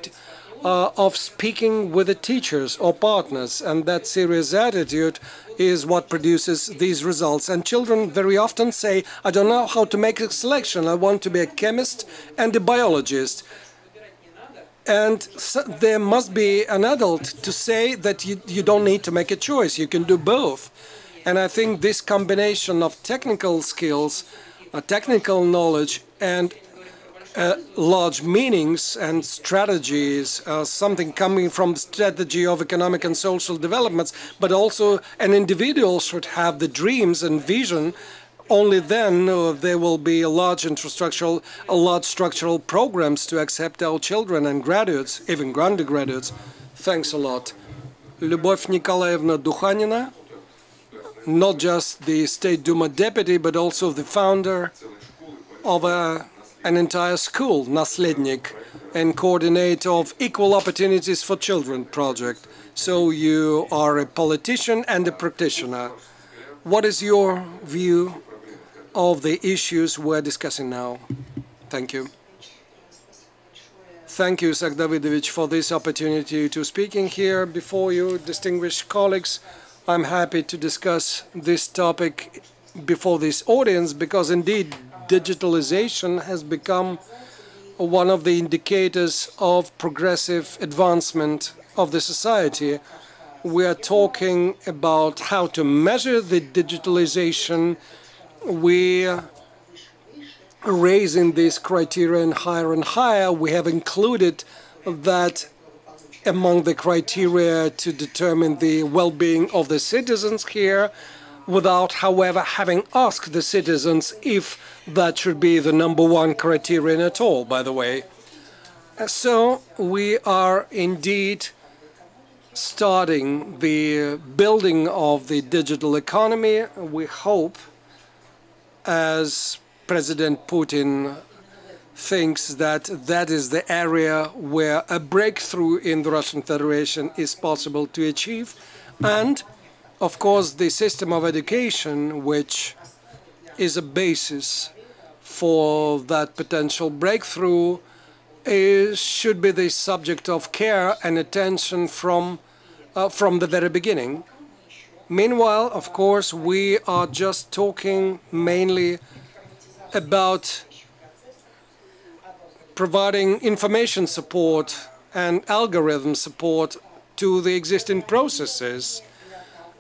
of speaking with the teachers or partners. And that serious attitude is what produces these results. And children very often say, I don't know how to make a selection. I want to be a chemist and a biologist. And so there must be an adult to say that you don't need to make a choice. You can do both. And I think this combination of technical skills, technical knowledge, and large meanings and strategies, something coming from the strategy of economic and social developments, but also an individual should have the dreams and vision. Only then there will be large structural programs to accept our children and graduates, even undergraduates. Thanks a lot. Любовь Николаевна Dukhanina, not just the State Duma deputy, but also the founder of an entire school, Naslednik, and coordinator of Equal Opportunities for Children project. So you are a politician and a practitioner. What is your view of the issues we're discussing now? Thank you. Thank you, Zach Davidovich, for this opportunity to speaking here before you, distinguished colleagues. I'm happy to discuss this topic before this audience because indeed digitalization has become one of the indicators of progressive advancement of the society. We are talking about how to measure the digitalization. We are raising this criterion higher and higher. We have included that among the criteria to determine the well-being of the citizens here, without, however, having asked the citizens if that should be the #1 criterion at all, by the way. So we are indeed starting the building of the digital economy. We hope, as President Putin thinks, that that is the area where a breakthrough in the Russian Federation is possible to achieve. And, of course, the system of education, which is a basis for that potential breakthrough, should be the subject of care and attention from the very beginning. Meanwhile, of course, we are just talking mainly about providing information support and algorithm support to the existing processes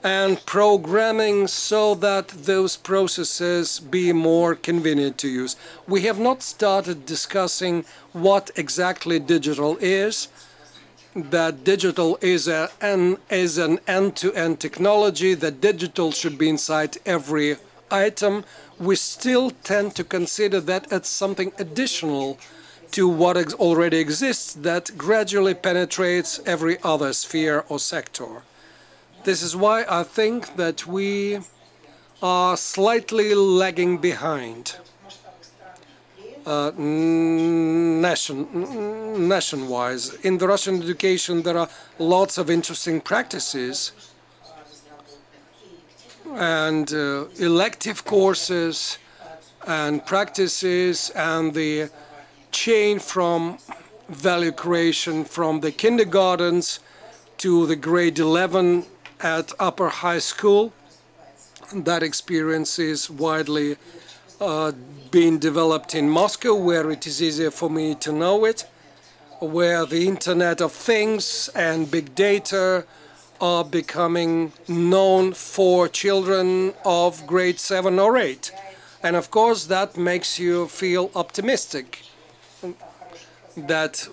and programming so that those processes be more convenient to use. We have not started discussing what exactly digital is, that digital is an end-to-end technology, that digital should be inside every item. We still tend to consider that as something additional to what already exists that gradually penetrates every other sphere or sector. This is why I think that we are slightly lagging behind. nation-wise. In the Russian education, there are lots of interesting practices and elective courses and practices, and the chain from value creation from the kindergartens to the grade 11 at upper high school. That experience is widely being developed in Moscow, where it is easier for me to know it, where the Internet of Things and big data are becoming known for children of grade 7 or 8. And of course that makes you feel optimistic that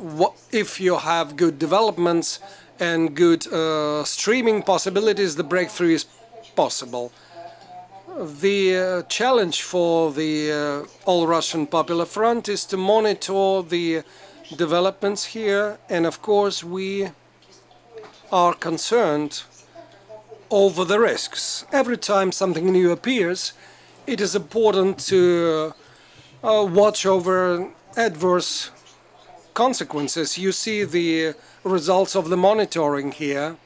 if you have good developments and good streaming possibilities, the breakthrough is possible. The challenge for the All-Russian Popular Front is to monitor the developments here, and of course we are concerned over the risks. Every time something new appears, it is important to watch over adverse consequences. You see the results of the monitoring here.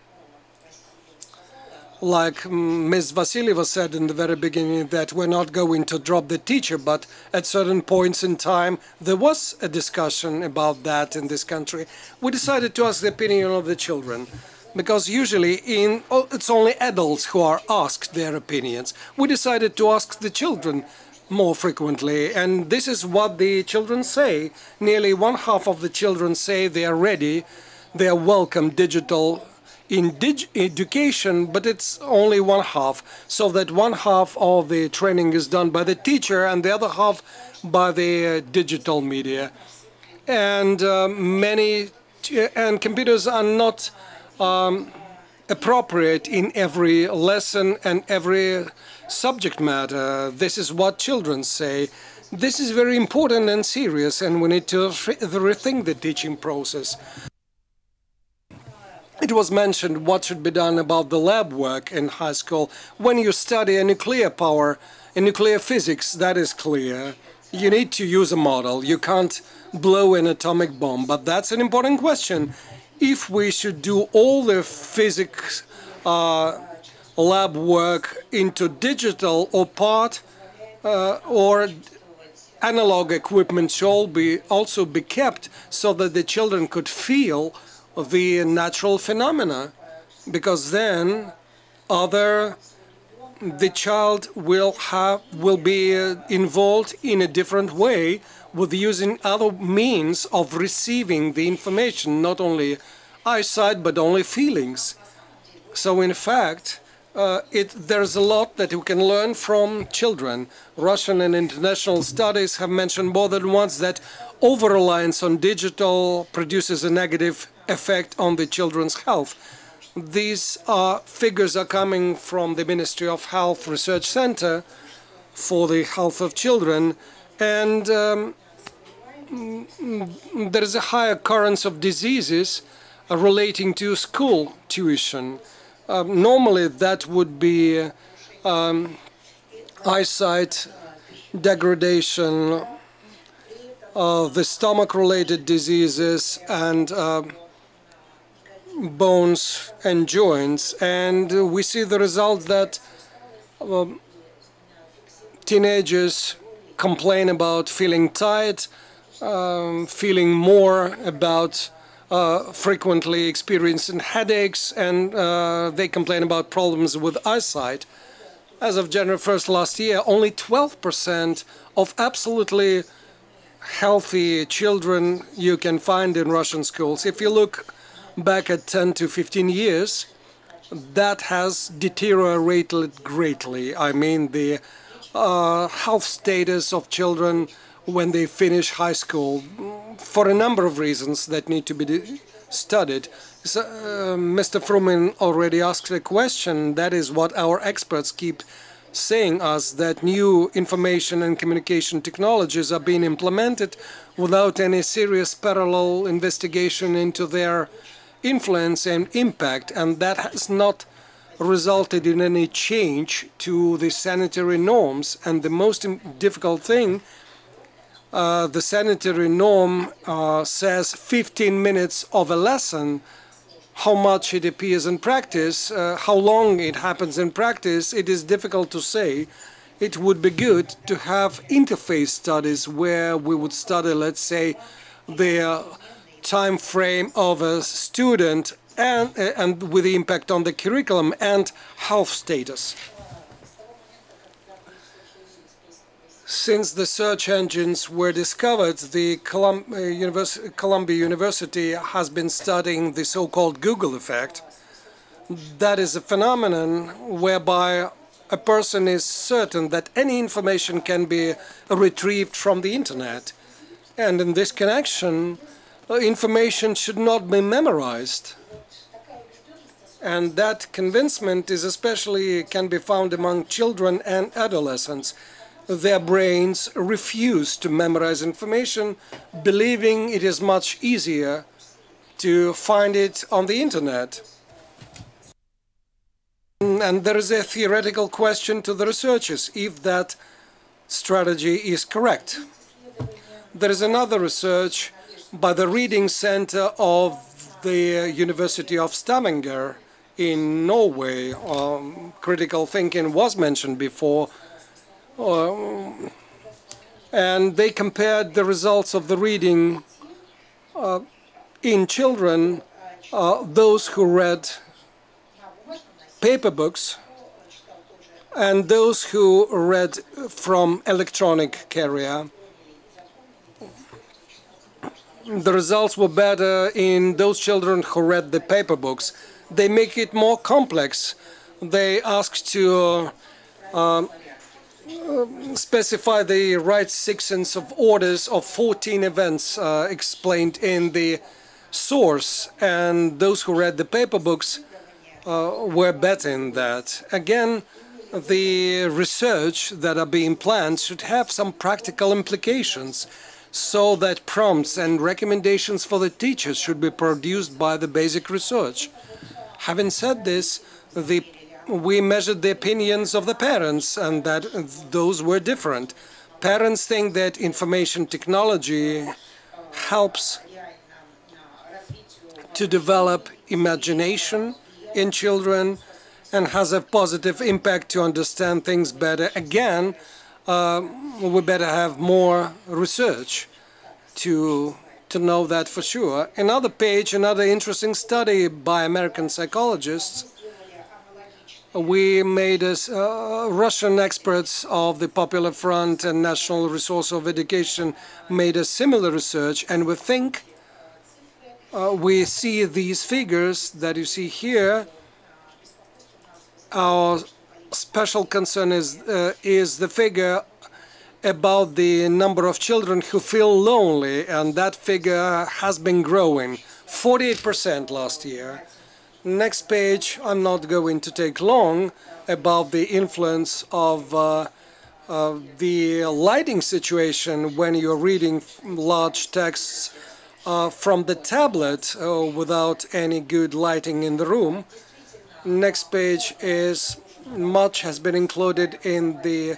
Like Ms. Vasilieva said in the very beginning, that we're not going to drop the teacher, but at certain points in time there was a discussion about that in this country. We decided to ask the opinion of the children, because usually it's only adults who are asked their opinions. We decided to ask the children more frequently, and this is what the children say. Nearly one half of the children say they are ready, they are welcome digital in education, but it's only one half, so that one half of the training is done by the teacher and the other half by the digital media. And computers are not appropriate in every lesson and every subject matter. This is what children say. This is very important and serious, and we need to rethink the teaching process. It was mentioned what should be done about the lab work in high school. When you study a nuclear power, in nuclear physics, that is clear. You need to use a model. You can't blow an atomic bomb. But that's an important question. If we should do all the physics lab work into digital or part, or analog equipment should also be kept so that the children could feel the natural phenomena, because then the child will be involved in a different way with using other means of receiving the information, not only eyesight but only feelings. So in fact there's a lot that you can learn from children. Russian and international studies have mentioned more than once that over-reliance on digital produces a negative effect on the children's health. These figures are coming from the Ministry of Health Research Center for the Health of Children, and there is a high occurrence of diseases relating to school tuition. Normally that would be eyesight degradation, the stomach-related diseases, and bones and joints, and we see the result that teenagers complain about feeling tired, feeling more about frequently experiencing headaches, and they complain about problems with eyesight. As of January 1st last year, only 12% of absolutely healthy children you can find in Russian schools. If you look back at 10 to 15 years, that has deteriorated greatly. I mean, the health status of children when they finish high school, for a number of reasons that need to be studied. So, Mr. Frumin already asked a question. That is what our experts keep saying us, that new information and communication technologies are being implemented without any serious parallel investigation into their influence and impact, and that has not resulted in any change to the sanitary norms. And the most difficult thing the sanitary norm says 15 minutes of a lesson. How much it appears in practice, how long it happens in practice, it is difficult to say. It would be good to have interface studies where we would study, let's say, the time frame of a student and with the impact on the curriculum and health status. Since the search engines were discovered, the Columbia University has been studying the so-called Google effect. That is a phenomenon whereby a person is certain that any information can be retrieved from the internet. And in this connection, information should not be memorized. And that convincement is especially can be found among children and adolescents. Their brains refuse to memorize information, believing it is much easier to find it on the internet. And there is a theoretical question to the researchers, if that strategy is correct. There is another research by the Reading Center of the University of Stavanger in Norway. Critical thinking was mentioned before. And they compared the results of the reading in children, those who read paper books and those who read from electronic carrier. The results were better in those children who read the paper books. They make it more complex. They asked to specify the right sequence of orders of 14 events explained in the source, and those who read the paper books were better in that. Again, the research that are being planned should have some practical implications, so that prompts and recommendations for the teachers should be produced by the basic research. Having said this, we measured the opinions of the parents, and that those were different. Parents think that information technology helps to develop imagination in children and has a positive impact to understand things better. Again, we better have more research to know that for sure. Another page, another interesting study by American psychologists. We made Russian experts of the Popular Front and National Resource of Education made a similar research, and we think we see these figures that you see here. Our special concern is the figure about the number of children who feel lonely, and that figure has been growing 48% last year. Next page, I'm not going to take long, about the influence of the lighting situation when you're reading large texts from the tablet without any good lighting in the room. Next page is much has been included in the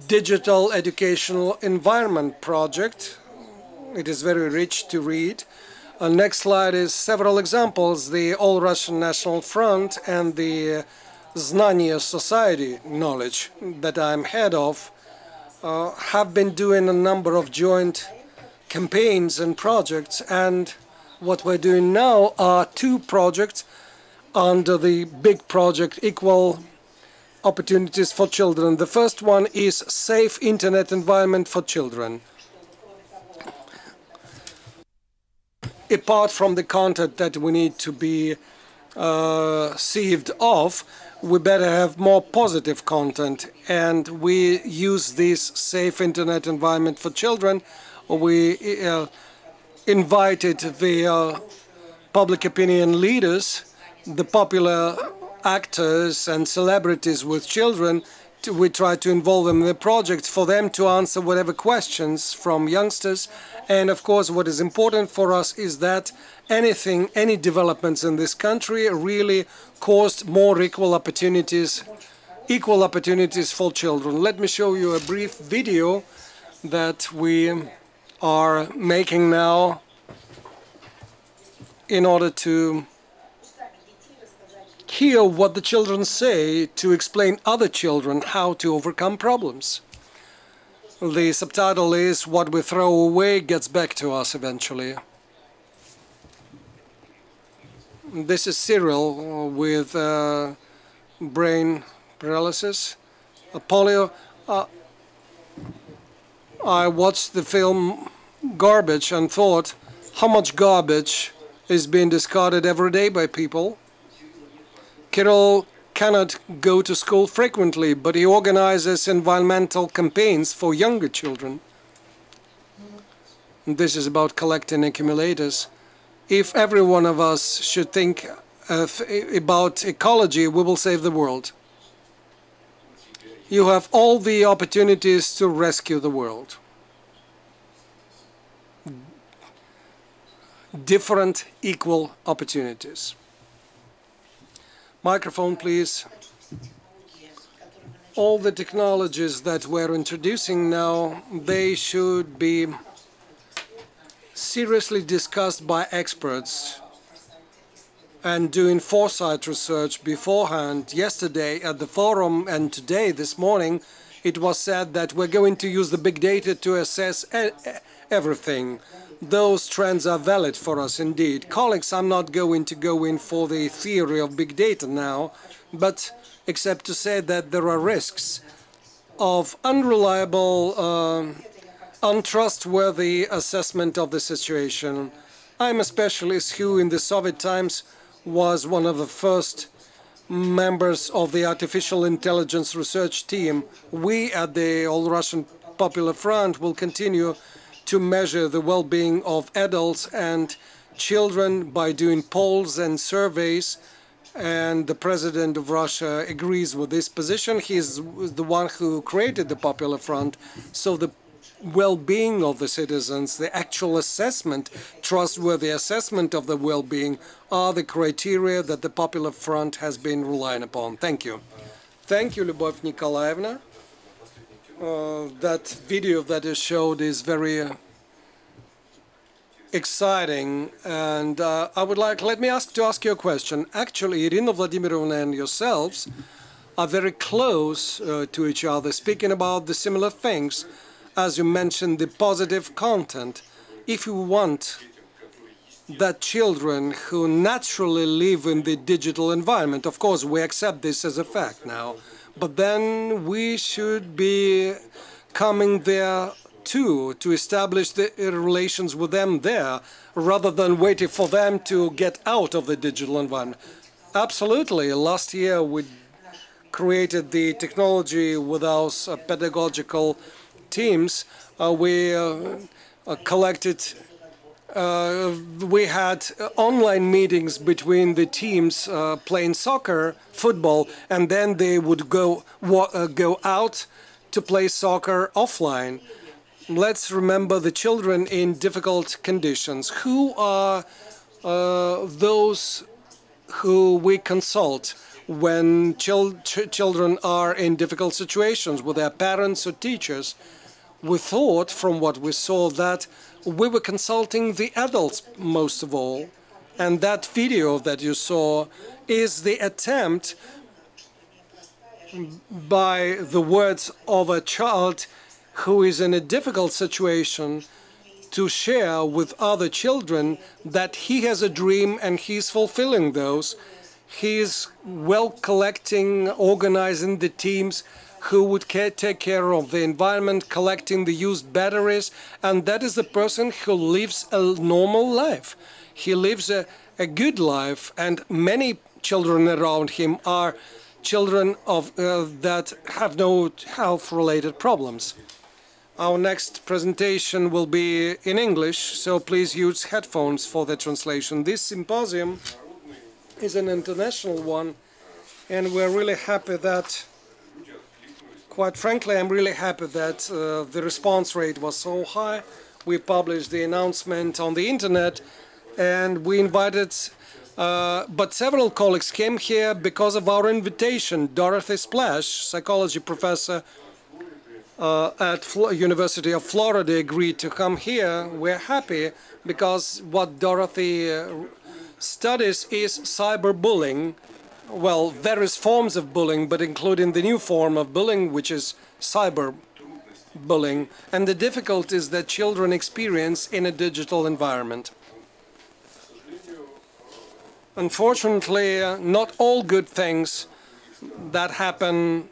Digital Educational Environment Project. It is very rich to read. Next slide is several examples. The All Russian National Front and the Znania Society Knowledge that I'm head of have been doing a number of joint campaigns and projects, and what we're doing now are two projects under the big project Equal Opportunities for Children. The first one is Safe Internet Environment for Children. Apart from the content that we need to be sieved off, we better have more positive content, and we use this Safe Internet Environment for Children. We invited the public opinion leaders, the popular actors and celebrities with children. We try to involve them in the project for them to answer whatever questions from youngsters. And of course, what is important for us is that any developments in this country really caused more equal opportunities for children. Let me show you a brief video that we are making now in order to hear what the children say to explain other children how to overcome problems. The subtitle is "What we throw away gets back to us eventually." This is Cyril with brain paralysis, polio. I watched the film Garbage and thought how much garbage is being discarded every day by people. Kirill cannot go to school frequently, but he organizes environmental campaigns for younger children. This is about collecting accumulators. If every one of us should think about ecology, we will save the world. You have all the opportunities to rescue the world. Different, equal opportunities. Microphone, please. All the technologies that we're introducing now, they should be seriously discussed by experts and doing foresight research beforehand. Yesterday at the forum and today, this morning, it was said that we're going to use the big data to assess everything. Those trends are valid for us indeed. Colleagues, I'm not going to go in for the theory of big data now, but except to say that there are risks of unreliable, untrustworthy assessment of the situation. I'm a specialist who in the Soviet times was one of the first members of the artificial intelligence research team. We at the All-Russian Popular Front will continue to measure the well-being of adults and children by doing polls and surveys, and the President of Russia agrees with this position. He is the one who created the Popular Front, so the well-being of the citizens, the actual assessment, trustworthy assessment of the well-being are the criteria that the Popular Front has been relying upon. Thank you. Thank you, Lyubov Nikolaevna. That video that is showed is very exciting, and I would like, let me ask you a question. Actually, Irina Vladimirovna and yourselves are very close to each other, speaking about the similar things. As you mentioned, the positive content. If you want that children who naturally live in the digital environment, of course, we accept this as a fact now, but then we should be coming there too, to establish the relations with them there, rather than waiting for them to get out of the digital environment. Absolutely. Last year we created the technology with our pedagogical teams. We collected, we had online meetings between the teams playing soccer, football, and then they would go out to play soccer offline. Let's remember the children in difficult conditions. Who are those who we consult when children are in difficult situations with their parents or teachers? We thought, from what we saw, that we were consulting the adults most of all. And that video that you saw is the attempt by the words of a child who is in a difficult situation to share with other children that he has a dream and he's fulfilling those. He's well collecting, organizing the teams who would take care of the environment, collecting the used batteries, and that is the person who lives a normal life. He lives a good life, and many children around him are children of that have no health-related problems. Our next presentation will be in English, so please use headphones for the translation. This symposium is an international one, and we're really happy that, quite frankly, I'm really happy that the response rate was so high. We published the announcement on the internet, and we invited, but several colleagues came here because of our invitation. Dorothy Splash, psychology professor, at University of Florida agreed to come here, we're happy because what Dorothy studies is cyberbullying. Well, various forms of bullying, but including the new form of bullying, which is cyberbullying, and the difficulties that children experience in a digital environment. Unfortunately, not all good things that happen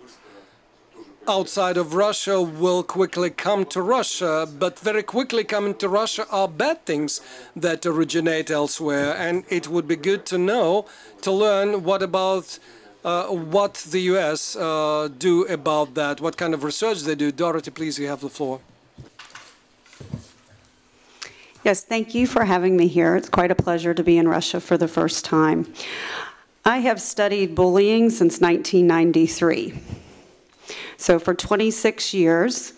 outside of Russia will quickly come to Russia, but very quickly coming to Russia are bad things that originate elsewhere, and it would be good to know, to learn what about what the US do about that, what kind of research they do. Dorothy, please, you have the floor. Yes, thank you for having me here. It's quite a pleasure to be in Russia for the first time. I have studied bullying since 1993. So for 26 years,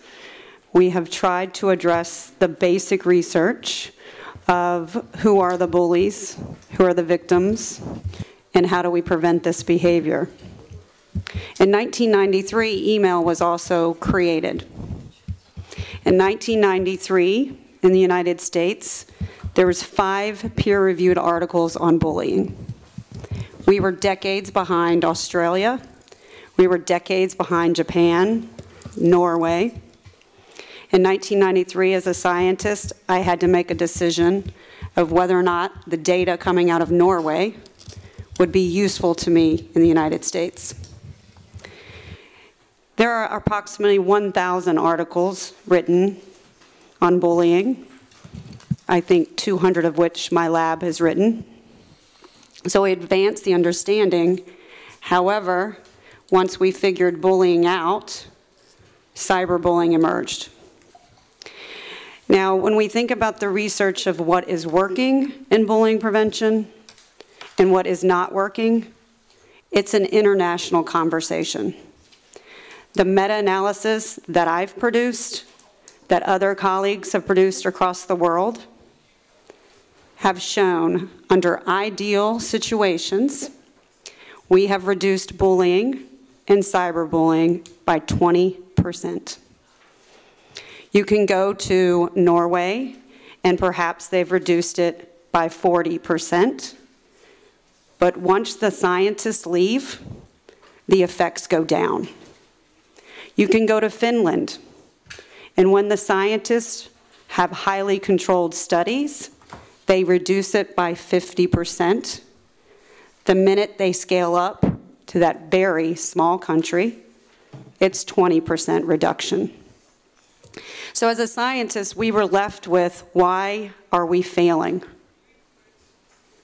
we have tried to address the basic research of who are the bullies, who are the victims, and how do we prevent this behavior. In 1993, email was also created. In 1993, in the United States, there was 5 peer-reviewed articles on bullying. We were decades behind Australia. We were decades behind Japan, Norway. In 1993, as a scientist, I had to make a decision of whether or not the data coming out of Norway would be useful to me in the United States. There are approximately 1,000 articles written on bullying, I think 200 of which my lab has written. So we advanced the understanding. However, once we figured bullying out, cyberbullying emerged. Now, when we think about the research of what is working in bullying prevention and what is not working, it's an international conversation. The meta-analysis that I've produced, that other colleagues have produced across the world, have shown under ideal situations, we have reduced bullying and cyberbullying by 20%. You can go to Norway, and perhaps they've reduced it by 40%. But once the scientists leave, the effects go down. You can go to Finland, and when the scientists have highly controlled studies, they reduce it by 50%. The minute they scale up to that very small country, it's 20% reduction. So as a scientist, we were left with, why are we failing?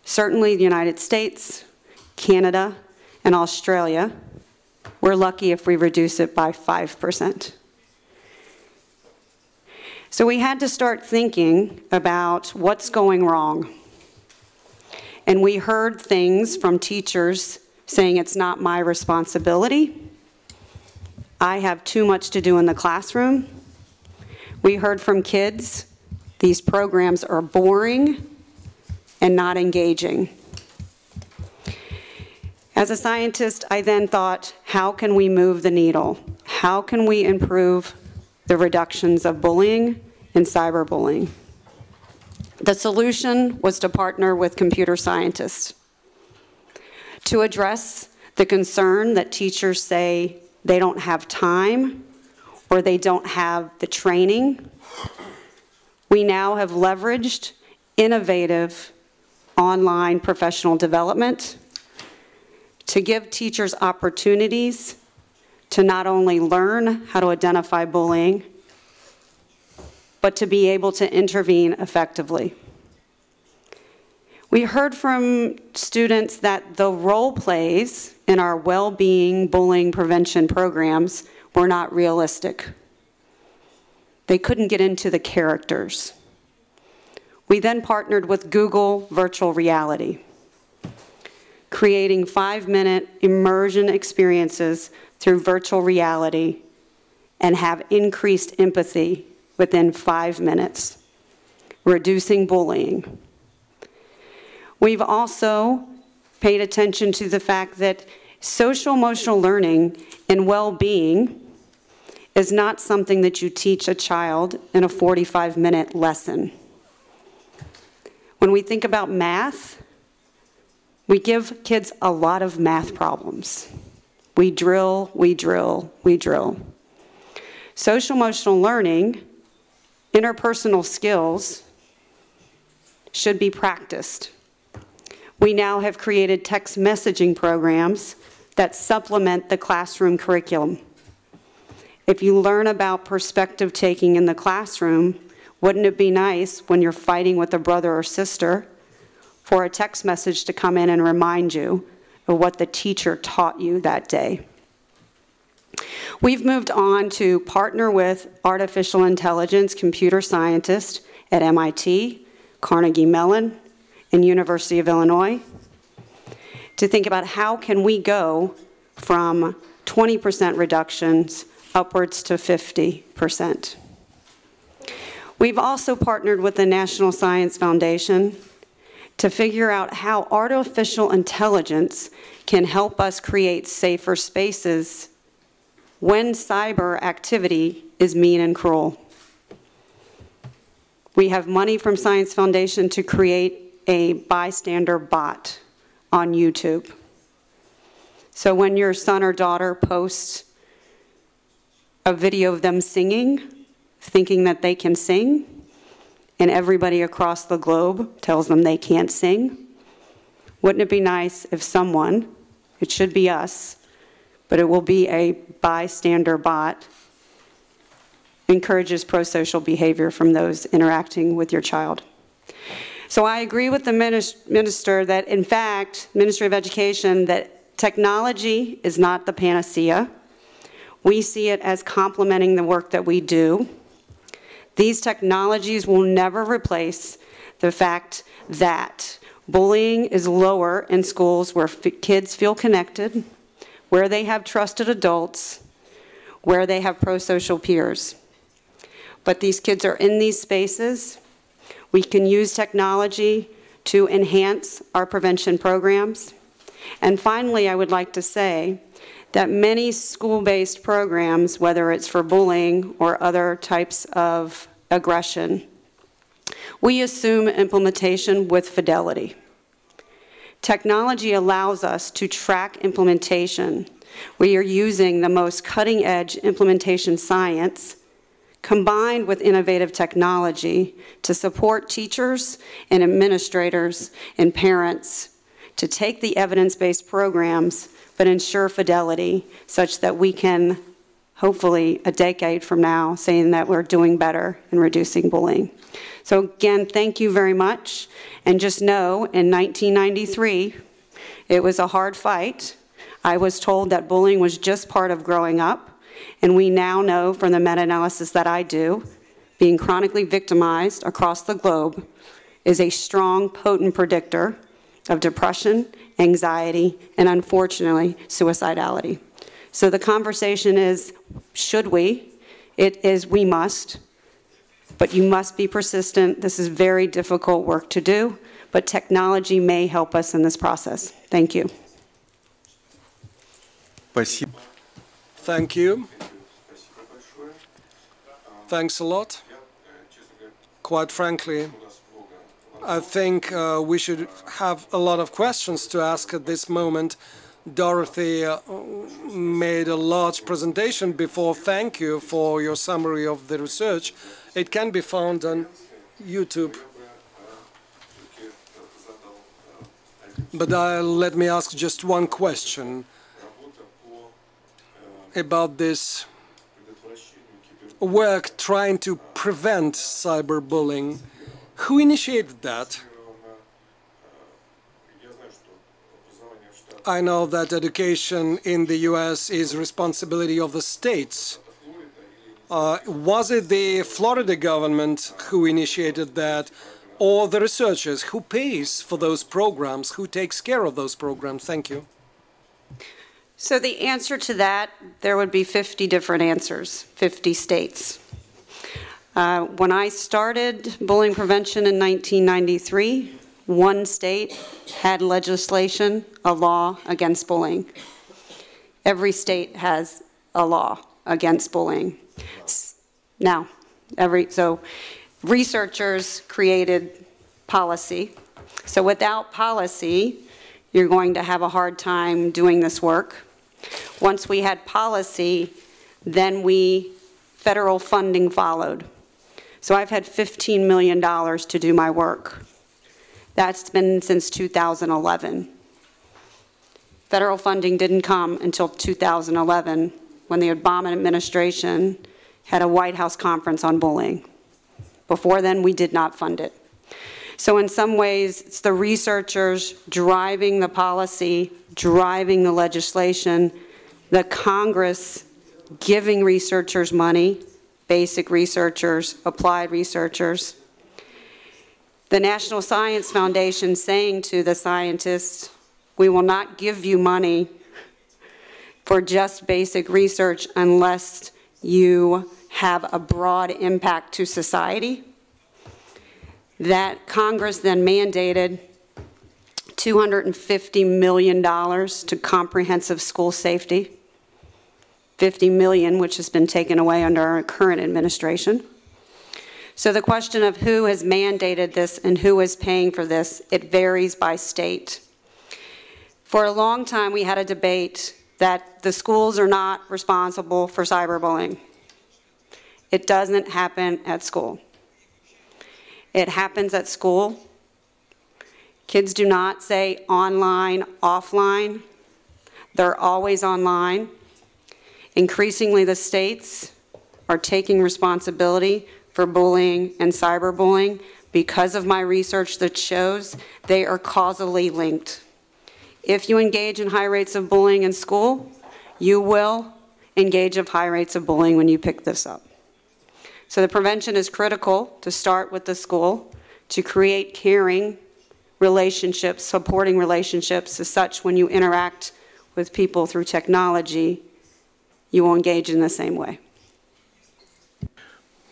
Certainly the United States, Canada, and Australia, we're lucky if we reduce it by 5%. So we had to start thinking about what's going wrong. And we heard things from teachers saying it's not my responsibility. I have too much to do in the classroom. We heard from kids, these programs are boring and not engaging. As a scientist, I then thought, how can we move the needle? How can we improve the reductions of bullying and cyberbullying? The solution was to partner with computer scientists to address the concern that teachers say they don't have time or they don't have the training. We now have leveraged innovative online professional development to give teachers opportunities to not only learn how to identify bullying, but to be able to intervene effectively. We heard from students that the role plays in our well-being bullying prevention programs were not realistic. They couldn't get into the characters. We then partnered with Google Virtual Reality, creating 5-minute immersion experiences through virtual reality and have increased empathy within 5 minutes, reducing bullying. We've also paid attention to the fact that social emotional learning and well-being is not something that you teach a child in a 45-minute lesson. When we think about math, we give kids a lot of math problems. We drill, we drill, we drill. Social-emotional learning, interpersonal skills, should be practiced. We now have created text messaging programs that supplement the classroom curriculum. If you learn about perspective taking in the classroom, wouldn't it be nice when you're fighting with a brother or sister for a text message to come in and remind you of what the teacher taught you that day? We've moved on to partner with artificial intelligence computer scientists at MIT, Carnegie Mellon, and University of Illinois to think about how can we go from 20% reductions upwards to 50%. We've also partnered with the National Science Foundation to figure out how artificial intelligence can help us create safer spaces when cyber activity is mean and cruel. We have money from Science Foundation to create a bystander bot on YouTube. So when your son or daughter posts a video of them singing, thinking that they can sing, and everybody across the globe tells them they can't sing, wouldn't it be nice if someone, it should be us, but it will be a bystander bot, encourages pro-social behavior from those interacting with your child. So I agree with the minister that, in fact, Ministry of Education, that technology is not the panacea. We see it as complementing the work that we do. These technologies will never replace the fact that bullying is lower in schools where kids feel connected, where they have trusted adults, where they have pro-social peers. But these kids are in these spaces. We can use technology to enhance our prevention programs. And finally, I would like to say that many school-based programs, whether it's for bullying or other types of aggression, we assume implementation with fidelity. Technology allows us to track implementation. We are using the most cutting-edge implementation science combined with innovative technology to support teachers and administrators and parents to take the evidence-based programs but ensure fidelity such that we can, hopefully a decade from now, saying that we're doing better in reducing bullying. So again, thank you very much. And just know, in 1993, it was a hard fight. I was told that bullying was just part of growing up. And we now know from the meta-analysis that I do, being chronically victimized across the globe is a strong, potent predictor of depression, anxiety, and unfortunately, suicidality. So the conversation is, should we? It is, we must. But you must be persistent. This is very difficult work to do, but technology may help us in this process. Thank you. Thank you. Thanks a lot. Quite frankly, I think we should have a lot of questions to ask at this moment. Dorothy made a large presentation before. Thank you for your summary of the research. It can be found on YouTube. But let me ask just one question about this work trying to prevent cyberbullying. Who initiated that? I know that education in the US is responsibility of the states. Was it the Florida government who initiated that, or the researchers? Who pays for those programs? Who takes care of those programs? Thank you. So the answer to that, there would be 50 different answers, 50 states. When I started bullying prevention in 1993, one state had legislation, a law against bullying. Every state has a law against bullying. Now, so researchers created policy. So without policy, you're going to have a hard time doing this work. Once we had policy, then federal funding followed. So I've had $15 million to do my work. That's been since 2011. Federal funding didn't come until 2011 when the Obama administration had a White House conference on bullying. Before then, we did not fund it. So in some ways, it's the researchers driving the policy, driving the legislation, the Congress giving researchers money, basic researchers, applied researchers. The National Science Foundation saying to the scientists, we will not give you money for just basic research unless you have a broad impact to society. That Congress then mandated $250 million to comprehensive school safety, $50 million, which has been taken away under our current administration. So the question of who has mandated this and who is paying for this, it varies by state. For a long time, we had a debate that the schools are not responsible for cyberbullying. It doesn't happen at school. It happens at school. Kids do not say online, offline. They're always online. Increasingly, the states are taking responsibility for bullying and cyberbullying because of my research that shows they are causally linked. If you engage in high rates of bullying in school, you will engage in high rates of bullying when you pick this up. So the prevention is critical to start with the school, to create caring relationships, supporting relationships as such when you interact with people through technology, you will engage in the same way.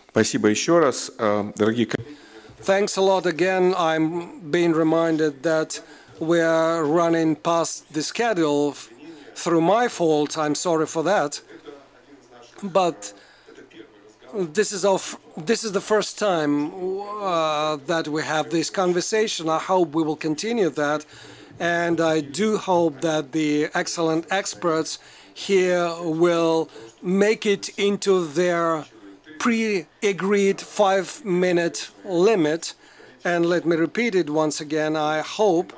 Спасибо еще раз, дорогие коллеги. Thanks a lot again. I'm being reminded that we are running past the schedule through my fault. I'm sorry for that. But this is the first time that we have this conversation. I hope we will continue that. And I do hope that the excellent experts here will make it into their pre-agreed 5-minute limit. And let me repeat it once again. I hope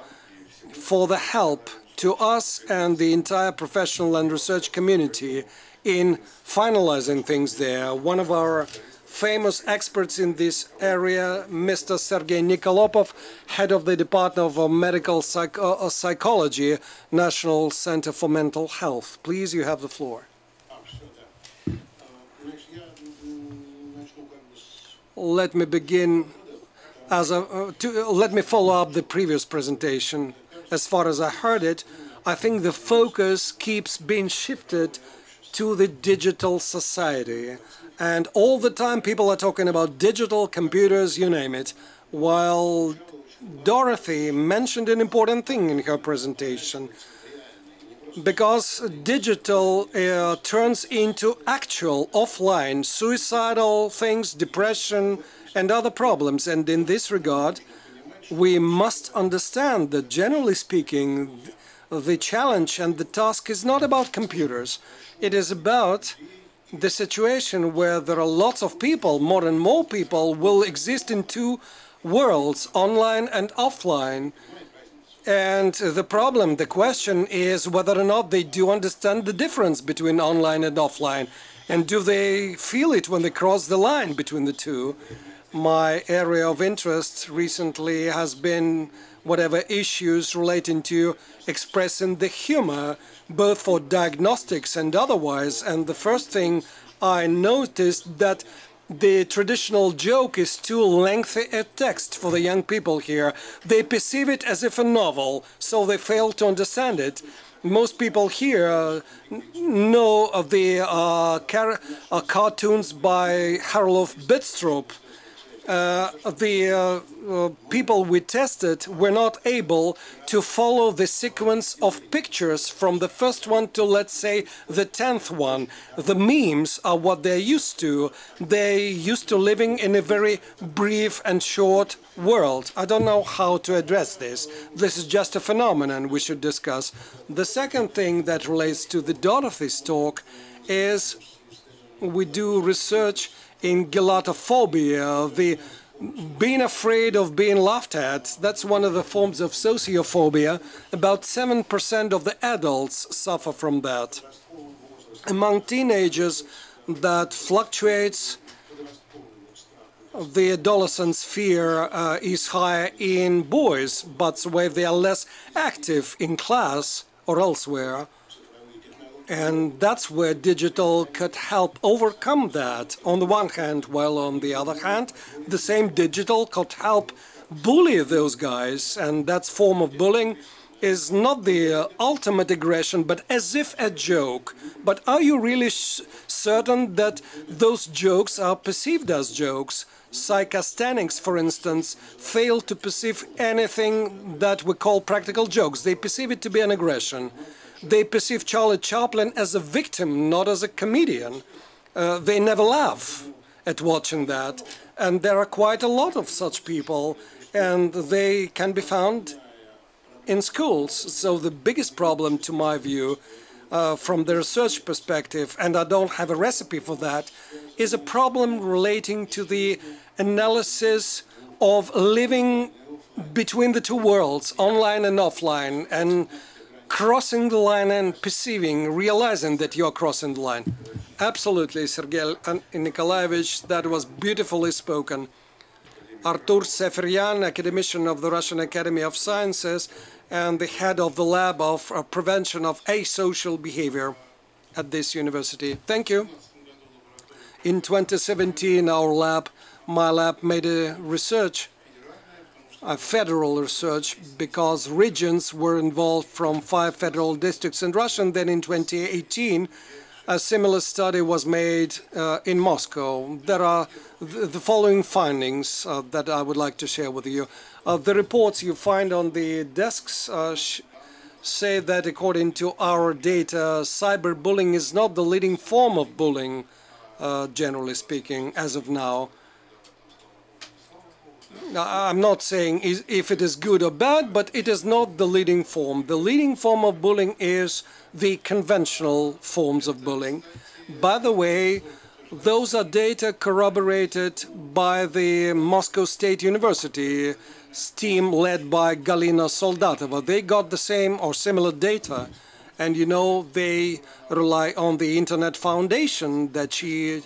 for the help to us and the entire professional and research community in finalizing things there. One of our famous experts in this area, Mr. Sergei Nikolopov, head of the Department of Medical Psychology, National Center for Mental Health. Please, you have the floor. Let me begin let me follow up the previous presentation. As far as I heard it, I think the focus keeps being shifted to the digital society. And all the time people are talking about digital computers, you name it, while Dorothy mentioned an important thing in her presentation. Because digital turns into actual offline suicidal things, depression and other problems. And in this regard, we must understand that generally speaking, the challenge and the task is not about computers. It is about the situation where there are lots of people, more and more people will exist in two worlds, online and offline. And the problem, the question is whether or not they do understand the difference between online and offline. And do they feel it when they cross the line between the two? My area of interest recently has been whatever issues relating to expressing the humor, both for diagnostics and otherwise. And the first thing I noticed that the traditional joke is too lengthy a text for the young people here. They perceive it as if a novel, so they fail to understand it. Most people here know of the cartoons by Harlow Bidstrup, people we tested were not able to follow the sequence of pictures from the first one to, let's say, the 10th one. The memes are what they're used to. They're used to living in a very brief and short world. I don't know how to address this. This is just a phenomenon we should discuss. The second thing that relates to the Dorothy's talk is we do research in gelatophobia, the being afraid of being laughed at. That's one of the forms of sociophobia. About 7% of the adults suffer from that. Among teenagers, that fluctuates. The adolescence fear is higher in boys, but where they are less active in class or elsewhere. And that's where digital could help overcome that, on the one hand, while on the other hand, the same digital could help bully those guys, and that form of bullying is not the ultimate aggression, but as if a joke. But are you really certain that those jokes are perceived as jokes? Psychasthenics, for instance, fail to perceive anything that we call practical jokes. They perceive it to be an aggression. They perceive Charlie Chaplin as a victim, not as a comedian. They never laugh at watching that. And there are quite a lot of such people, and they can be found in schools. So the biggest problem, to my view, from the research perspective, and I don't have a recipe for that, is a problem relating to the analysis of living between the two worlds, online and offline, and crossing the line and perceiving, realizing that you're crossing the line. Absolutely, Sergei Nikolaevich, that was beautifully spoken. Artur Seferyan, academician of the Russian Academy of Sciences and the head of the lab of prevention of asocial behavior at this university. Thank you. In 2017, our lab, my lab, made a research, a federal research, because regions were involved from 5 federal districts in Russia. And then in 2018, a similar study was made in Moscow. There are the following findings that I would like to share with you. The reports you find on the desks say that according to our data, cyberbullying is not the leading form of bullying, generally speaking, as of now. I'm not saying if it is good or bad, but it is not the leading form. The leading form of bullying is the conventional forms of bullying. By the way, those are data corroborated by the Moscow State University team led by Galina Soldatova. They got the same or similar data. And you know, they rely on the Internet Foundation that she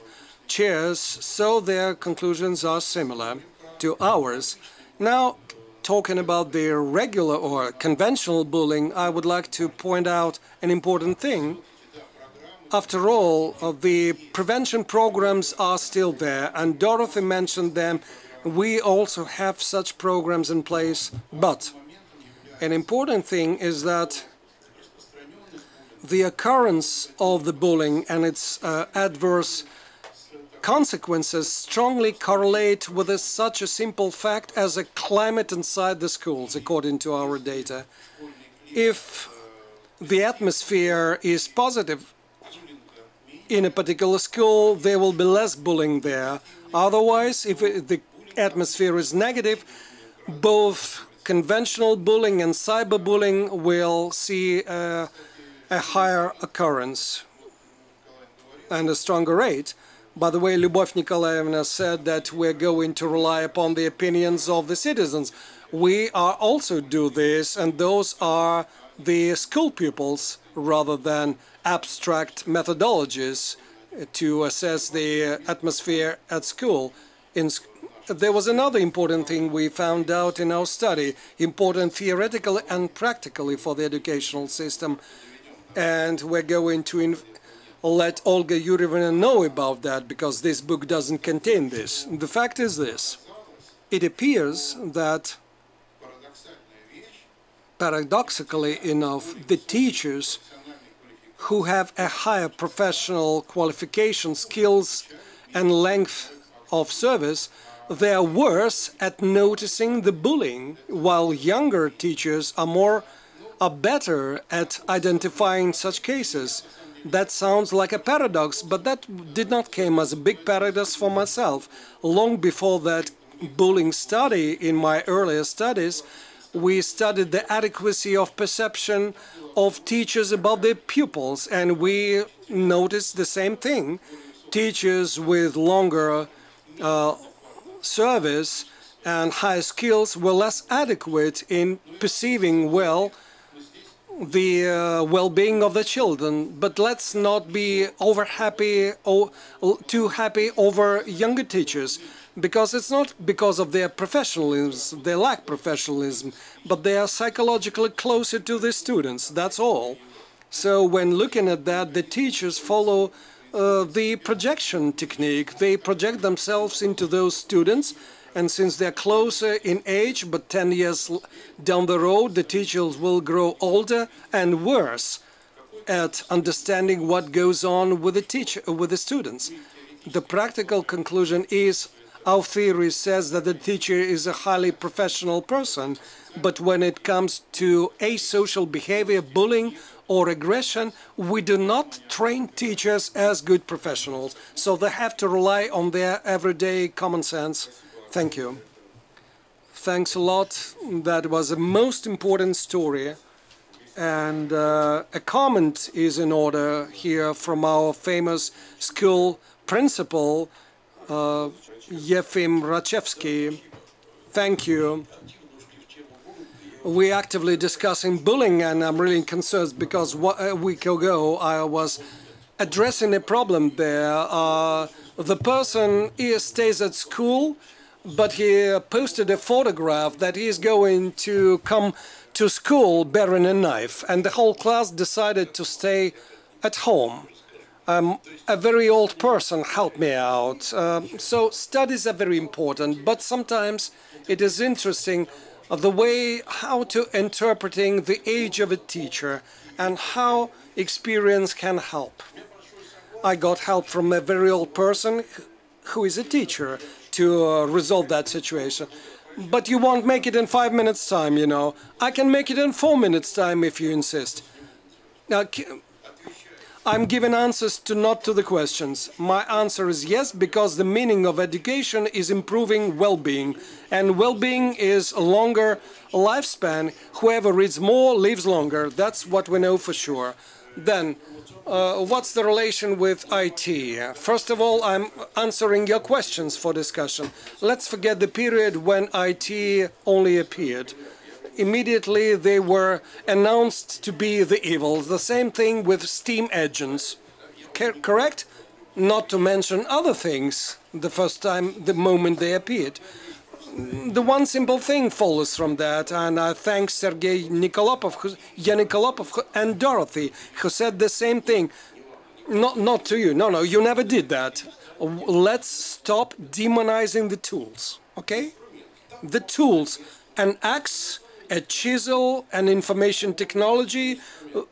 chairs, so their conclusions are similar to ours. Now, talking about the regular or conventional bullying, I would like to point out an important thing. After all, the prevention programs are still there, and Dorothy mentioned them. We also have such programs in place, but an important thing is that the occurrence of the bullying and its adverse consequences strongly correlate with such a simple fact as a climate inside the schools, according to our data. If the atmosphere is positive in a particular school, there will be less bullying there. Otherwise, if the atmosphere is negative, both conventional bullying and cyberbullying will see a higher occurrence and a stronger rate. By the way, Lyubov Nikolaevna said that we're going to rely upon the opinions of the citizens. We are also do this, and those are the school pupils rather than abstract methodologies to assess the atmosphere at school. There was another important thing we found out in our study, important theoretically and practically for the educational system, and we're going to let Olga Yurievna know about that, because this book doesn't contain this. The fact is this: it appears that, paradoxically enough, the teachers who have a higher professional qualification, skills and length of service, they are worse at noticing the bullying, while younger teachers are better at identifying such cases. That sounds like a paradox, but that did not come as a big paradox for myself. Long before that bullying study, in my earlier studies, we studied the adequacy of perception of teachers about their pupils, and we noticed the same thing. Teachers with longer service and higher skills were less adequate in perceiving well the well-being of the children. But let's not be too happy over younger teachers, because it's not because of their professionalism, they lack professionalism, but they are psychologically closer to the students, that's all. So when looking at that, the teachers follow the projection technique. They project themselves into those students, and since they're closer in age, but 10 years down the road, the teachers will grow older and worse at understanding what goes on with the students. The practical conclusion is, our theory says that the teacher is a highly professional person, but when it comes to asocial behavior, bullying, or aggression, we do not train teachers as good professionals, so they have to rely on their everyday common sense. Thank you. Thanks a lot. That was a most important story. And a comment is in order here from our famous school principal, Yefim Rachevsky. Thank you. We're actively discussing bullying, and I'm really concerned because a week ago I was addressing a problem there. The person stays at school, but he posted a photograph that he is going to come to school bearing a knife, and the whole class decided to stay at home. A very old person helped me out. So studies are very important, but sometimes it is interesting the way how to interpreting the age of a teacher and how experience can help. I got help from a very old person who is a teacher to resolve that situation. But you won't make it in 5 minutes time, you know. I can make it in 4 minutes time if you insist. Now, I'm giving answers not to the questions. My answer is yes, because the meaning of education is improving well-being, and well-being is a longer lifespan. Whoever reads more lives longer. That's what we know for sure. Then, what's the relation with IT? First of all, I'm answering your questions for discussion. Let's forget the period when IT only appeared. Immediately they were announced to be the evil. The same thing with steam engines. Correct? Not to mention other things the first time, the moment they appeared. The one simple thing follows from that, and I thank Sergei Nikolopov and Dorothy, who said the same thing. Not to you. No, you never did that. Let's stop demonizing the tools, okay? The tools, an axe, a chisel, and information technology,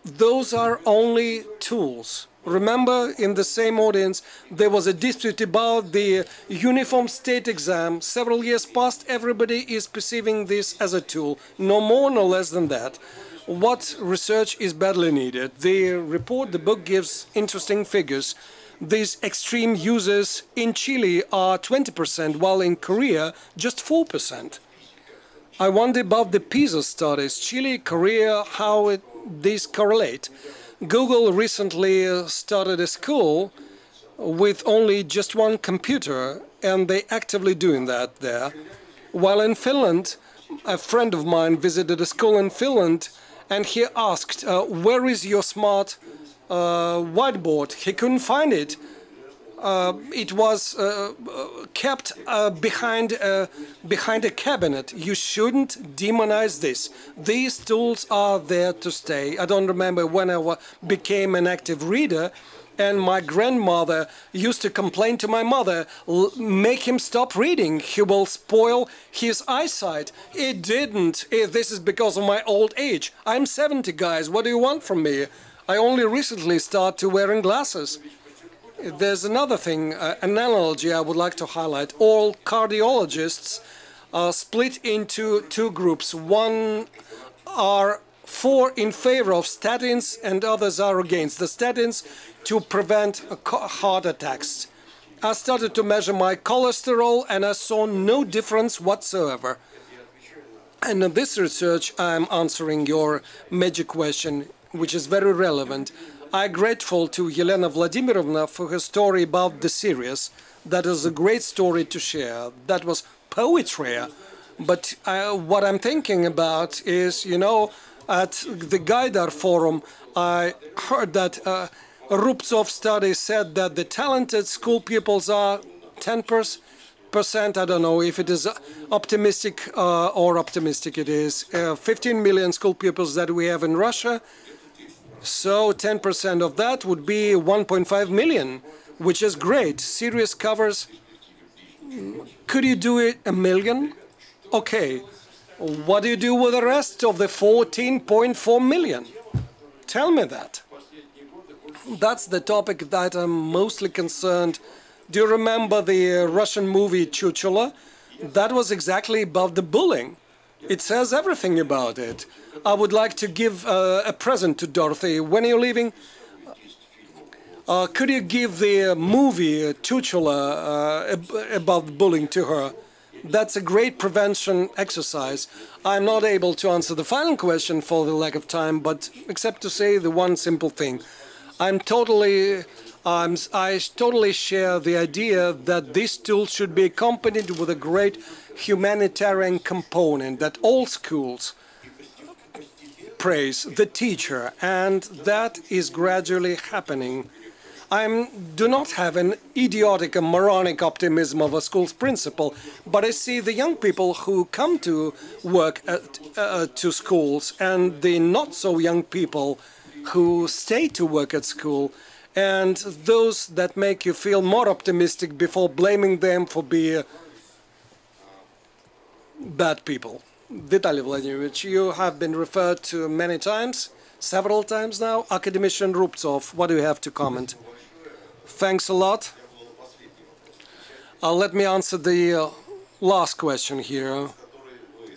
those are only tools. Remember, in the same audience, there was a dispute about the uniform state exam. Several years past, everybody is perceiving this as a tool, no more, no less than that. What research is badly needed? The report, the book, gives interesting figures. These extreme users in Chile are 20%, while in Korea, just 4%. I wonder about the PISA studies, Chile, Korea, how these correlate. Google recently started a school with only just one computer, and they're actively doing that there. While in Finland, a friend of mine visited a school in Finland, and he asked, where is your smart whiteboard? He couldn't find it. It was kept behind a cabinet. You shouldn't demonize this. These tools are there to stay. I don't remember when I became an active reader, and my grandmother used to complain to my mother, make him stop reading, he will spoil his eyesight. It didn't. This is because of my old age. I'm 70, guys. What do you want from me? I only recently started wearing glasses. There's another thing, an analogy I would like to highlight. All cardiologists are split into two groups. One are in favor of statins and others are against the statins to prevent heart attacks. I started to measure my cholesterol and I saw no difference whatsoever. And in this research, I'm answering your magic question, which is very relevant. I'm grateful to Elena Vladimirovna for her story about the series. That is a great story to share. That was poetry. But what I'm thinking about is, you know, at the Gaidar Forum, I heard that Rubtsov study said that the talented school pupils are 10%. I don't know if it is optimistic or optimistic it is. 15 million school pupils that we have in Russia. So 10% of that would be 1.5 million, which is great. Serious covers. Could you do it a million? Okay. What do you do with the rest of the 14.4 million? Tell me that. That's the topic that I'm mostly concerned. Do you remember the Russian movie Chuchula? That was exactly about the bullying. It says everything about it. I would like to give a present to Dorothy. When you're leaving, could you give the movie Chuchula about bullying to her? That's a great prevention exercise. I'm not able to answer the final question for the lack of time, but except to say the one simple thing. I totally share the idea that this tool should be accompanied with a great humanitarian component, that all schools praise the teacher, and that is gradually happening. I do not have an idiotic and moronic optimism of a school's principal, but I see the young people who come to work to schools and the not so young people who stay to work at school, and those that make you feel more optimistic before blaming them for being bad people. Vitaly Vladimirovich, you have been referred to many times, several times now. Academician Rubtsov, what do you have to comment? Thanks a lot. Let me answer the last question here.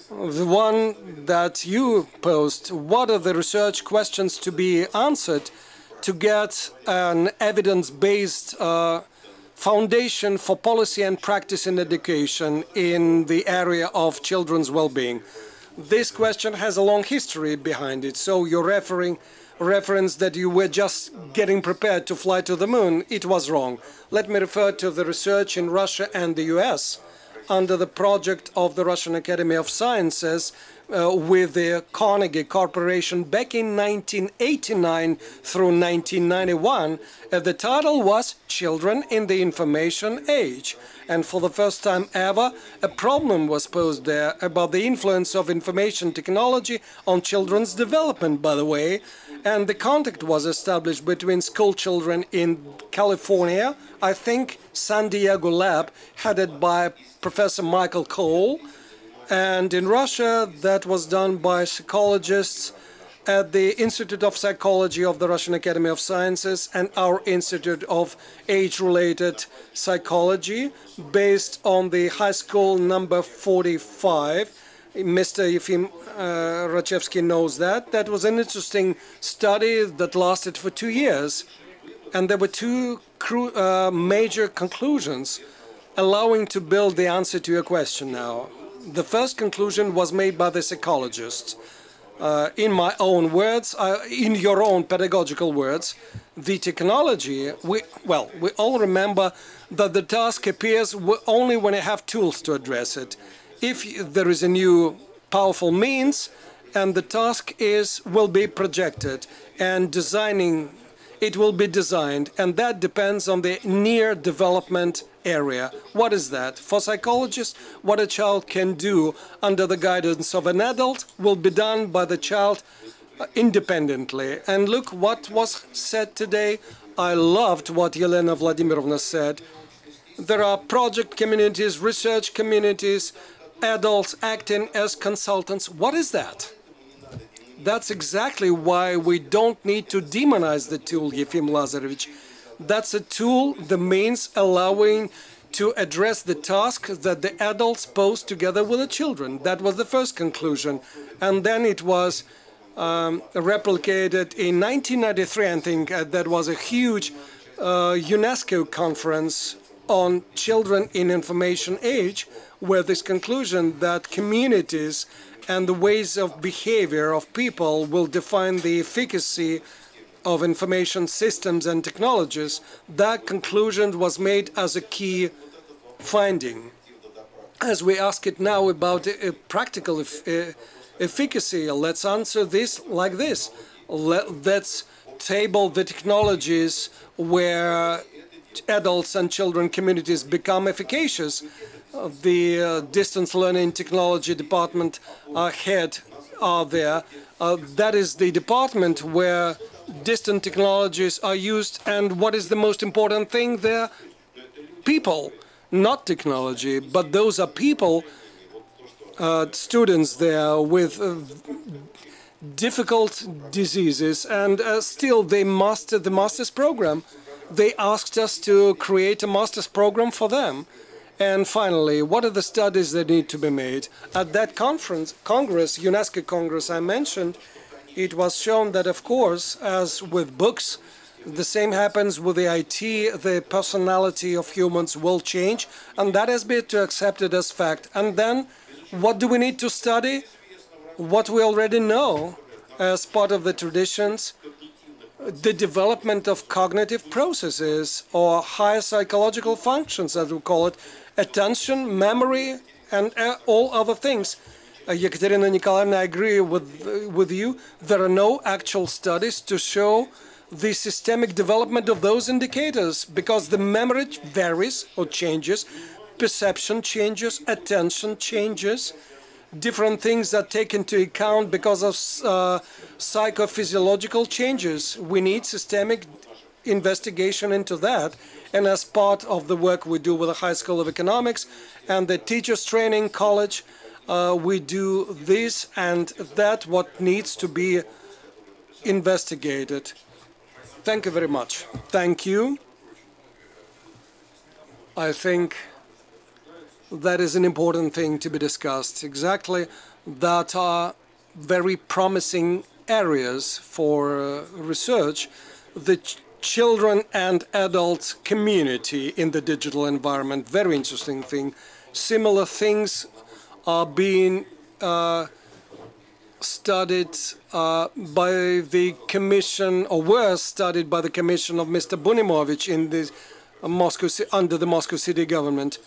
The one that you posed. What are the research questions to be answered to get an evidence-based foundation for policy and practice in education in the area of children's well-being? This question has a long history behind it, so you're reference that you were just getting prepared to fly to the moon, it was wrong. Let me refer to the research in Russia and the US under the project of the Russian Academy of Sciences with the Carnegie Corporation back in 1989 through 1991. The title was Children in the Information Age. And for the first time ever, a problem was posed there about the influence of information technology on children's development, by the way. And the contact was established between school children in California, I think San Diego lab, headed by Professor Michael Cole. And in Russia, that was done by psychologists at the Institute of Psychology of the Russian Academy of Sciences and our Institute of Age-Related Psychology, based on the high school number 45. Mr. Yefim Rachevsky knows that. That was an interesting study that lasted for 2 years. And there were two major conclusions allowing to build the answer to your question now. The first conclusion was made by the psychologists. In my own words, in your own pedagogical words, the technology, we all remember that the task appears only when you have tools to address it. If there is a new powerful means, and the task will be projected, and it will be designed, and that depends on the near development area. What is that? For psychologists, what a child can do under the guidance of an adult will be done by the child independently. And look what was said today. I loved what Elena Vladimirovna said. There are project communities, research communities, adults acting as consultants. What is that? That's exactly why we don't need to demonize the tool, Yefim Lazarevich. That's a tool, the means allowing to address the task that the adults pose together with the children. That was the first conclusion. And then it was replicated in 1993, I think. That was a huge UNESCO conference on children in information age, where this conclusion that communities and the ways of behavior of people will define the efficacy of information systems and technologies, that conclusion was made as a key finding. As we ask it now about practical efficacy, let's answer this like this. Let's table the technologies where adults and children communities become efficacious. The distance learning technology department head are there. That is the department where distant technologies are used, and what is the most important thing there? People, not technology, but those are people, students there with difficult diseases, and still they mastered the master's program. They asked us to create a master's program for them. And finally, what are the studies that need to be made? At that congress, UNESCO Congress I mentioned, it was shown that, of course, as with books, the same happens with the IT, the personality of humans will change, and that has been accepted as fact. And then, what do we need to study? What we already know as part of the traditions, the development of cognitive processes or higher psychological functions, as we call it, attention, memory, and all other things. Ekaterina Nikolaevna, I agree with you. There are no actual studies to show the systemic development of those indicators because the memory varies or changes, perception changes, attention changes, different things are taken into account because of psychophysiological changes. We need systemic investigation into that, and as part of the work we do with the High School of Economics and the Teachers Training College, we do this and that what needs to be investigated. Thank you very much. Thank you. I think that is an important thing to be discussed. Exactly, that are very promising areas for research. The children and adult community in the digital environment, very interesting thing. Similar things are being studied by the commission, or were studied by the commission of Mr. Bunimovich in the under the Moscow city government.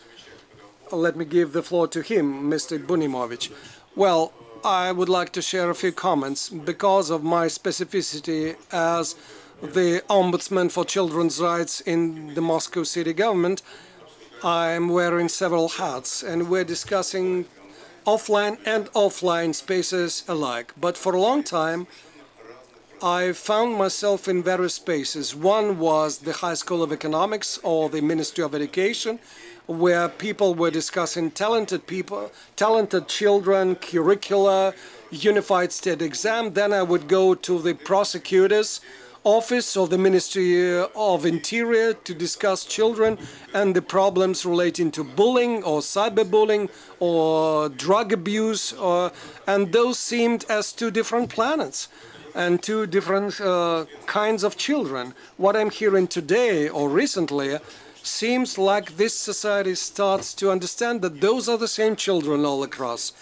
Let me give the floor to him, Mr. Bunimovich. Well, I would like to share a few comments. Because of my specificity as the Ombudsman for Children's Rights in the Moscow city government, I'm wearing several hats, and we're discussing offline and offline spaces alike. But for a long time, I found myself in various spaces. One was the High School of Economics or the Ministry of Education, where people were discussing talented people, talented children, curricula, unified state exam. Then I would go to the prosecutor's office of the Ministry of Interior to discuss children and the problems relating to bullying or cyberbullying or drug abuse, and those seemed as two different planets and two different kinds of children. What I'm hearing today or recently seems like this society starts to understand that those are the same children all across.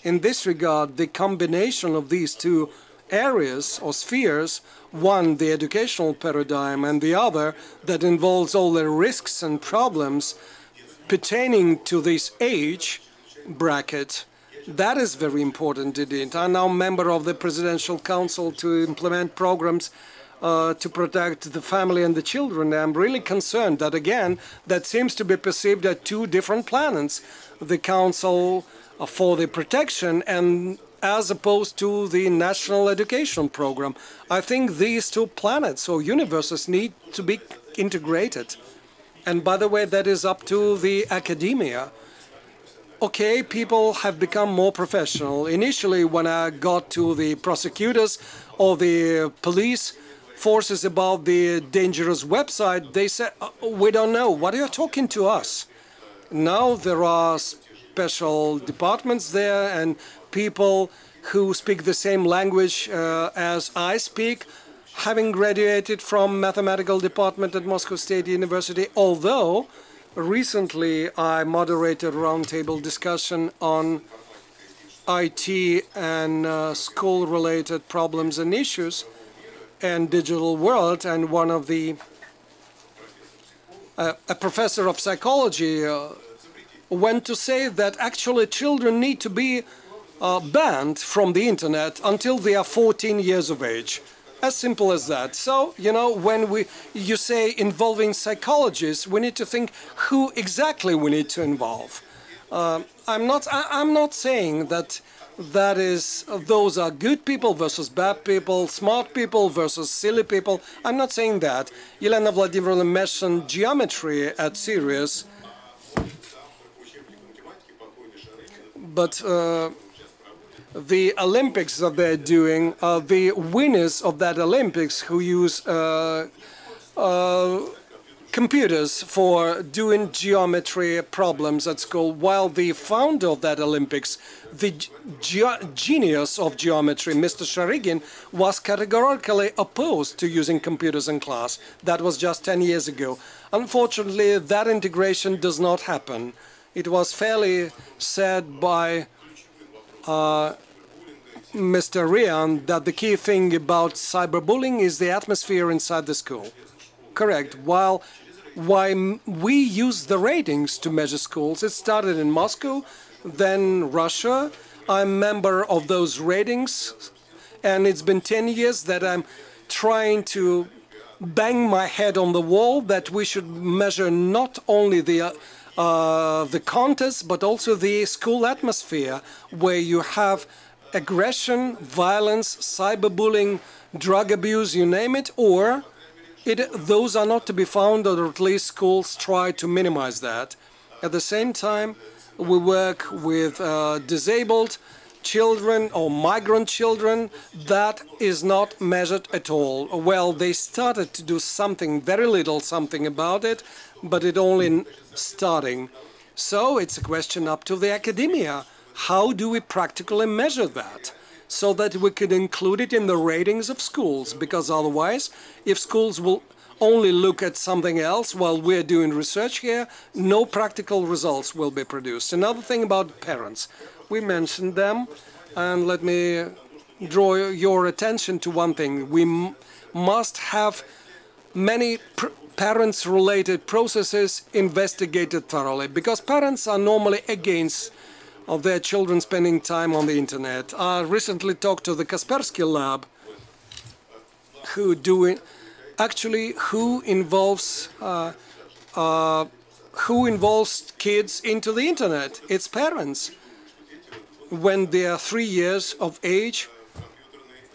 In this regard, the combination of these two areas or spheres, one the educational paradigm and the other that involves all the risks and problems pertaining to this age bracket, that is very important indeed. I'm now a member of the Presidential Council to implement programs to protect the family and the children. I'm really concerned that, again, that seems to be perceived as two different planets. The Council for the Protection and as opposed to the National Education Program. I think these two planets or universes need to be integrated. And by the way, that is up to the academia. Okay, people have become more professional. Initially, when I got to the prosecutors or the police forces about the dangerous website, they said, we don't know. What are you talking to us? Now there are special departments there and people who speak the same language as I speak, having graduated from mathematical department at Moscow State University, although recently I moderated a roundtable discussion on IT and school-related problems and issues and digital world, and one of the a professor of psychology went to say that actually children need to be banned from the internet until they are 14 years of age. As simple as that. So, you know, when you say involving psychologists, we need to think who exactly we need to involve. I'm not saying that those are good people versus bad people, smart people versus silly people. I'm not saying that. Elena Vladimirovna mentioned geometry at Sirius, but the Olympics that they're doing, the winners of that Olympics who use computers for doing geometry problems at school, while the founder of that Olympics, the genius of geometry, Mr. Sharigin, was categorically opposed to using computers in class. That was just 10 years ago. Unfortunately, that integration does not happen. It was fairly said by Mr. Rian that the key thing about cyberbullying is the atmosphere inside the school. Correct. Why we use the ratings to measure schools. It started in Moscow, then Russia. I'm a member of those ratings, and it's been 10 years that I'm trying to bang my head on the wall that we should measure not only the contest, but also the school atmosphere, where you have aggression, violence, cyberbullying, drug abuse, you name it, or those are not to be found, or at least schools try to minimize that. At the same time, we work with disabled children or migrant children. That is not measured at all. Well, they started to do something, very little something about it, but it only starting. So it's a question up to the academia. How do we practically measure that, so that we could include it in the ratings of schools? Because otherwise, if schools will only look at something else while we're doing research here, no practical results will be produced. Another thing about parents. We mentioned them, and let me draw your attention to one thing. We must have many parents-related processes investigated thoroughly, because parents are normally against of their children spending time on the internet. I recently talked to the Kaspersky lab, who involves kids into the internet. It's parents. When they are 3 years of age,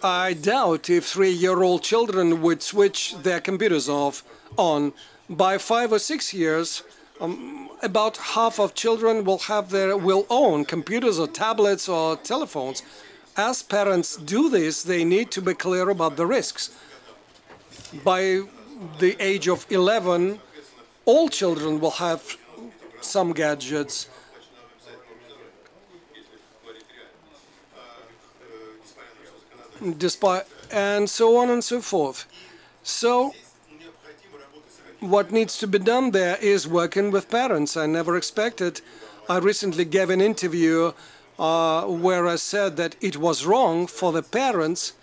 I doubt if 3-year-old children would switch their computers on. By 5 or 6 years, about half of children will own computers or tablets or telephones. As parents do this, they need to be clear about the risks. By the age of 11, all children will have some gadgets. And so on and so forth. So what needs to be done there is working with parents. I never expected. I recently gave an interview where I said that it was wrong for the parents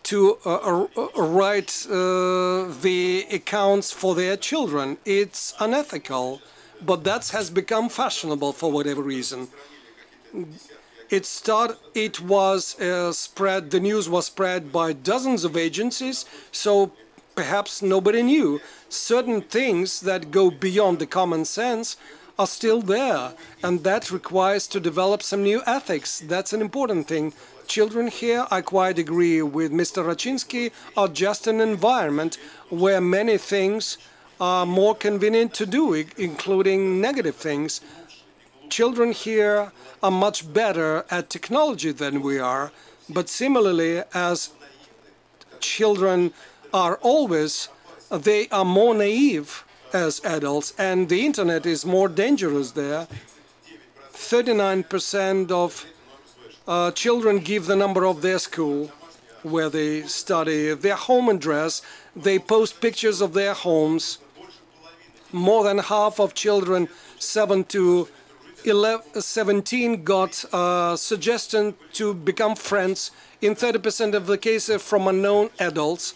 to write the accounts for their children. It's unethical, but that has become fashionable for whatever reason. It was spread. The news was spread by dozens of agencies, so perhaps nobody knew. Certain things that go beyond the common sense are still there, and that requires to develop some new ethics. That's an important thing. Children here, I quite agree with Mr. Rachinsky, are just an environment where many things are more convenient to do, including negative things. Children here are much better at technology than we are, but similarly, as children are always, they are more naive as adults, and the internet is more dangerous there. 39% of children give the number of their school where they study, their home address. They post pictures of their homes. More than half of children 7 to 17 got suggestion to become friends in 30% of the cases from unknown adults.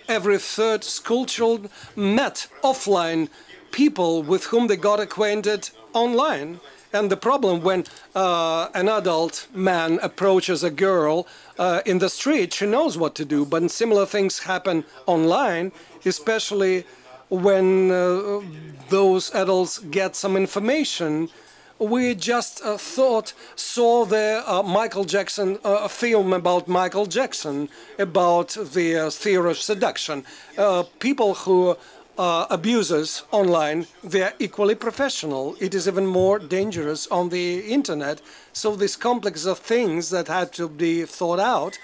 Every third school child met offline people with whom they got acquainted online. And the problem when an adult man approaches a girl in the street, she knows what to do, but similar things happen online, especially when those adults get some information. We just saw the Michael Jackson, a film about Michael Jackson, about the theory of seduction. People who abusers online, they're equally professional. It is even more dangerous on the internet. So this complex of things that had to be thought out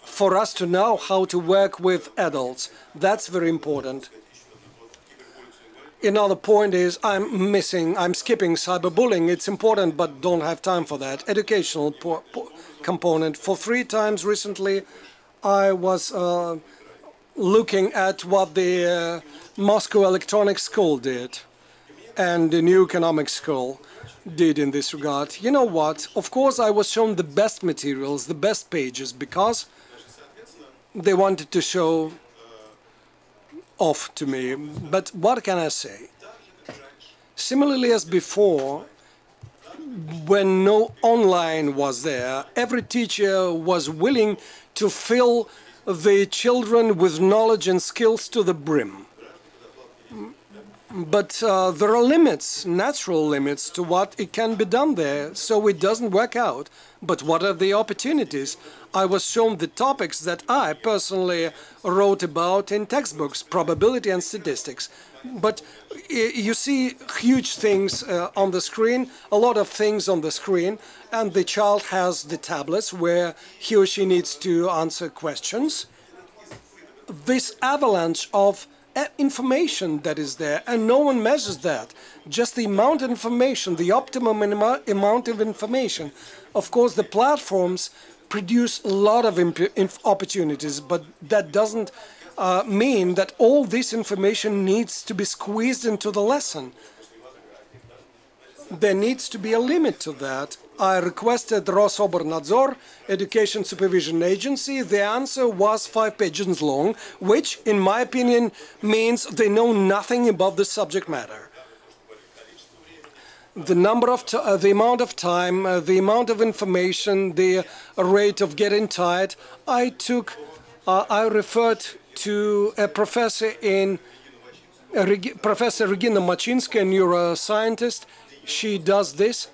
for us to know how to work with adults. That's very important. Another point is I'm skipping cyberbullying. It's important, but don't have time for that. Educational component. For 3 times recently, I was looking at what the Moscow Electronics School did and the New Economics School did in this regard. You know what? Of course, I was shown the best materials, the best pages, because they wanted to show off to me. But what can I say? Similarly as before, when no online was there, every teacher was willing to fill the children with knowledge and skills to the brim. But there are limits, natural limits, to what it can be done there, so it doesn't work out. But what are the opportunities? I was shown the topics that I personally wrote about in textbooks, probability and statistics. But you see huge things on the screen, a lot of things on the screen, and the child has the tablets where he or she needs to answer questions. This avalanche of information that is there, and no one measures that. Just the amount of information, the optimum amount of information. Of course, the platforms produce a lot of opportunities, but that doesn't mean that all this information needs to be squeezed into the lesson. There needs to be a limit to that. I requested Rosobornadzor, Education Supervision Agency. The answer was 5 pages long, which, in my opinion, means they know nothing about the subject matter. The amount of time, the amount of information, the rate of getting tired. I referred to a professor Professor Regina Machinska, a neuroscientist. She does this.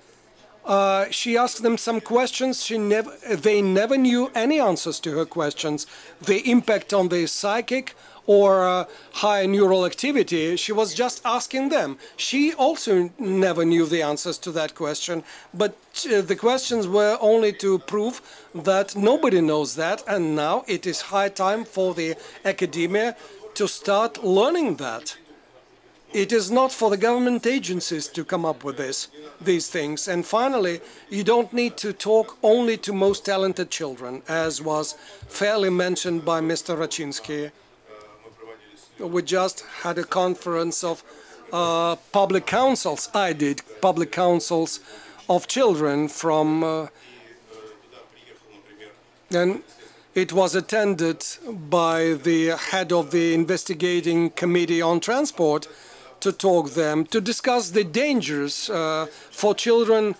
She asked them some questions. They never knew any answers to her questions. The impact on the psychic or high neural activity, she was just asking them. She also never knew the answers to that question, but the questions were only to prove that nobody knows that, and now it is high time for the academia to start learning that. It is not for the government agencies to come up with these things. And finally, you don't need to talk only to most talented children, as was fairly mentioned by Mr. Rachinsky. We just had a conference of public councils. I did public councils of children from, and it was attended by the head of the investigating committee on transport to to discuss the dangers for children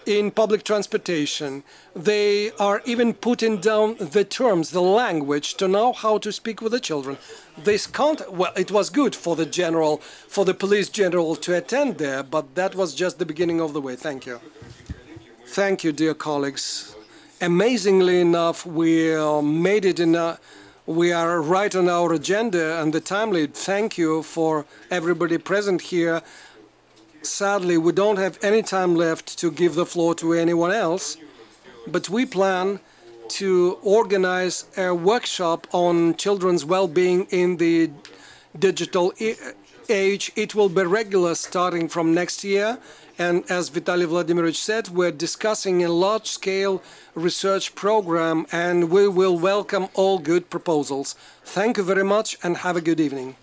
in public transportation. They are even putting down the terms, the language, to know how to speak with the children. This well, it was good for the police general to attend there, but that was just the beginning of the way. Thank you. Thank you, dear colleagues. Amazingly enough, we made it we are right on our agenda and the timely. Thank you for everybody present here. Sadly, we don't have any time left to give the floor to anyone else, but we plan to organize a workshop on children's well-being in the digital age. It will be regular starting from next year. And as Vitaly Vladimirovich said, we're discussing a large-scale research program, and we will welcome all good proposals. Thank you very much and have a good evening.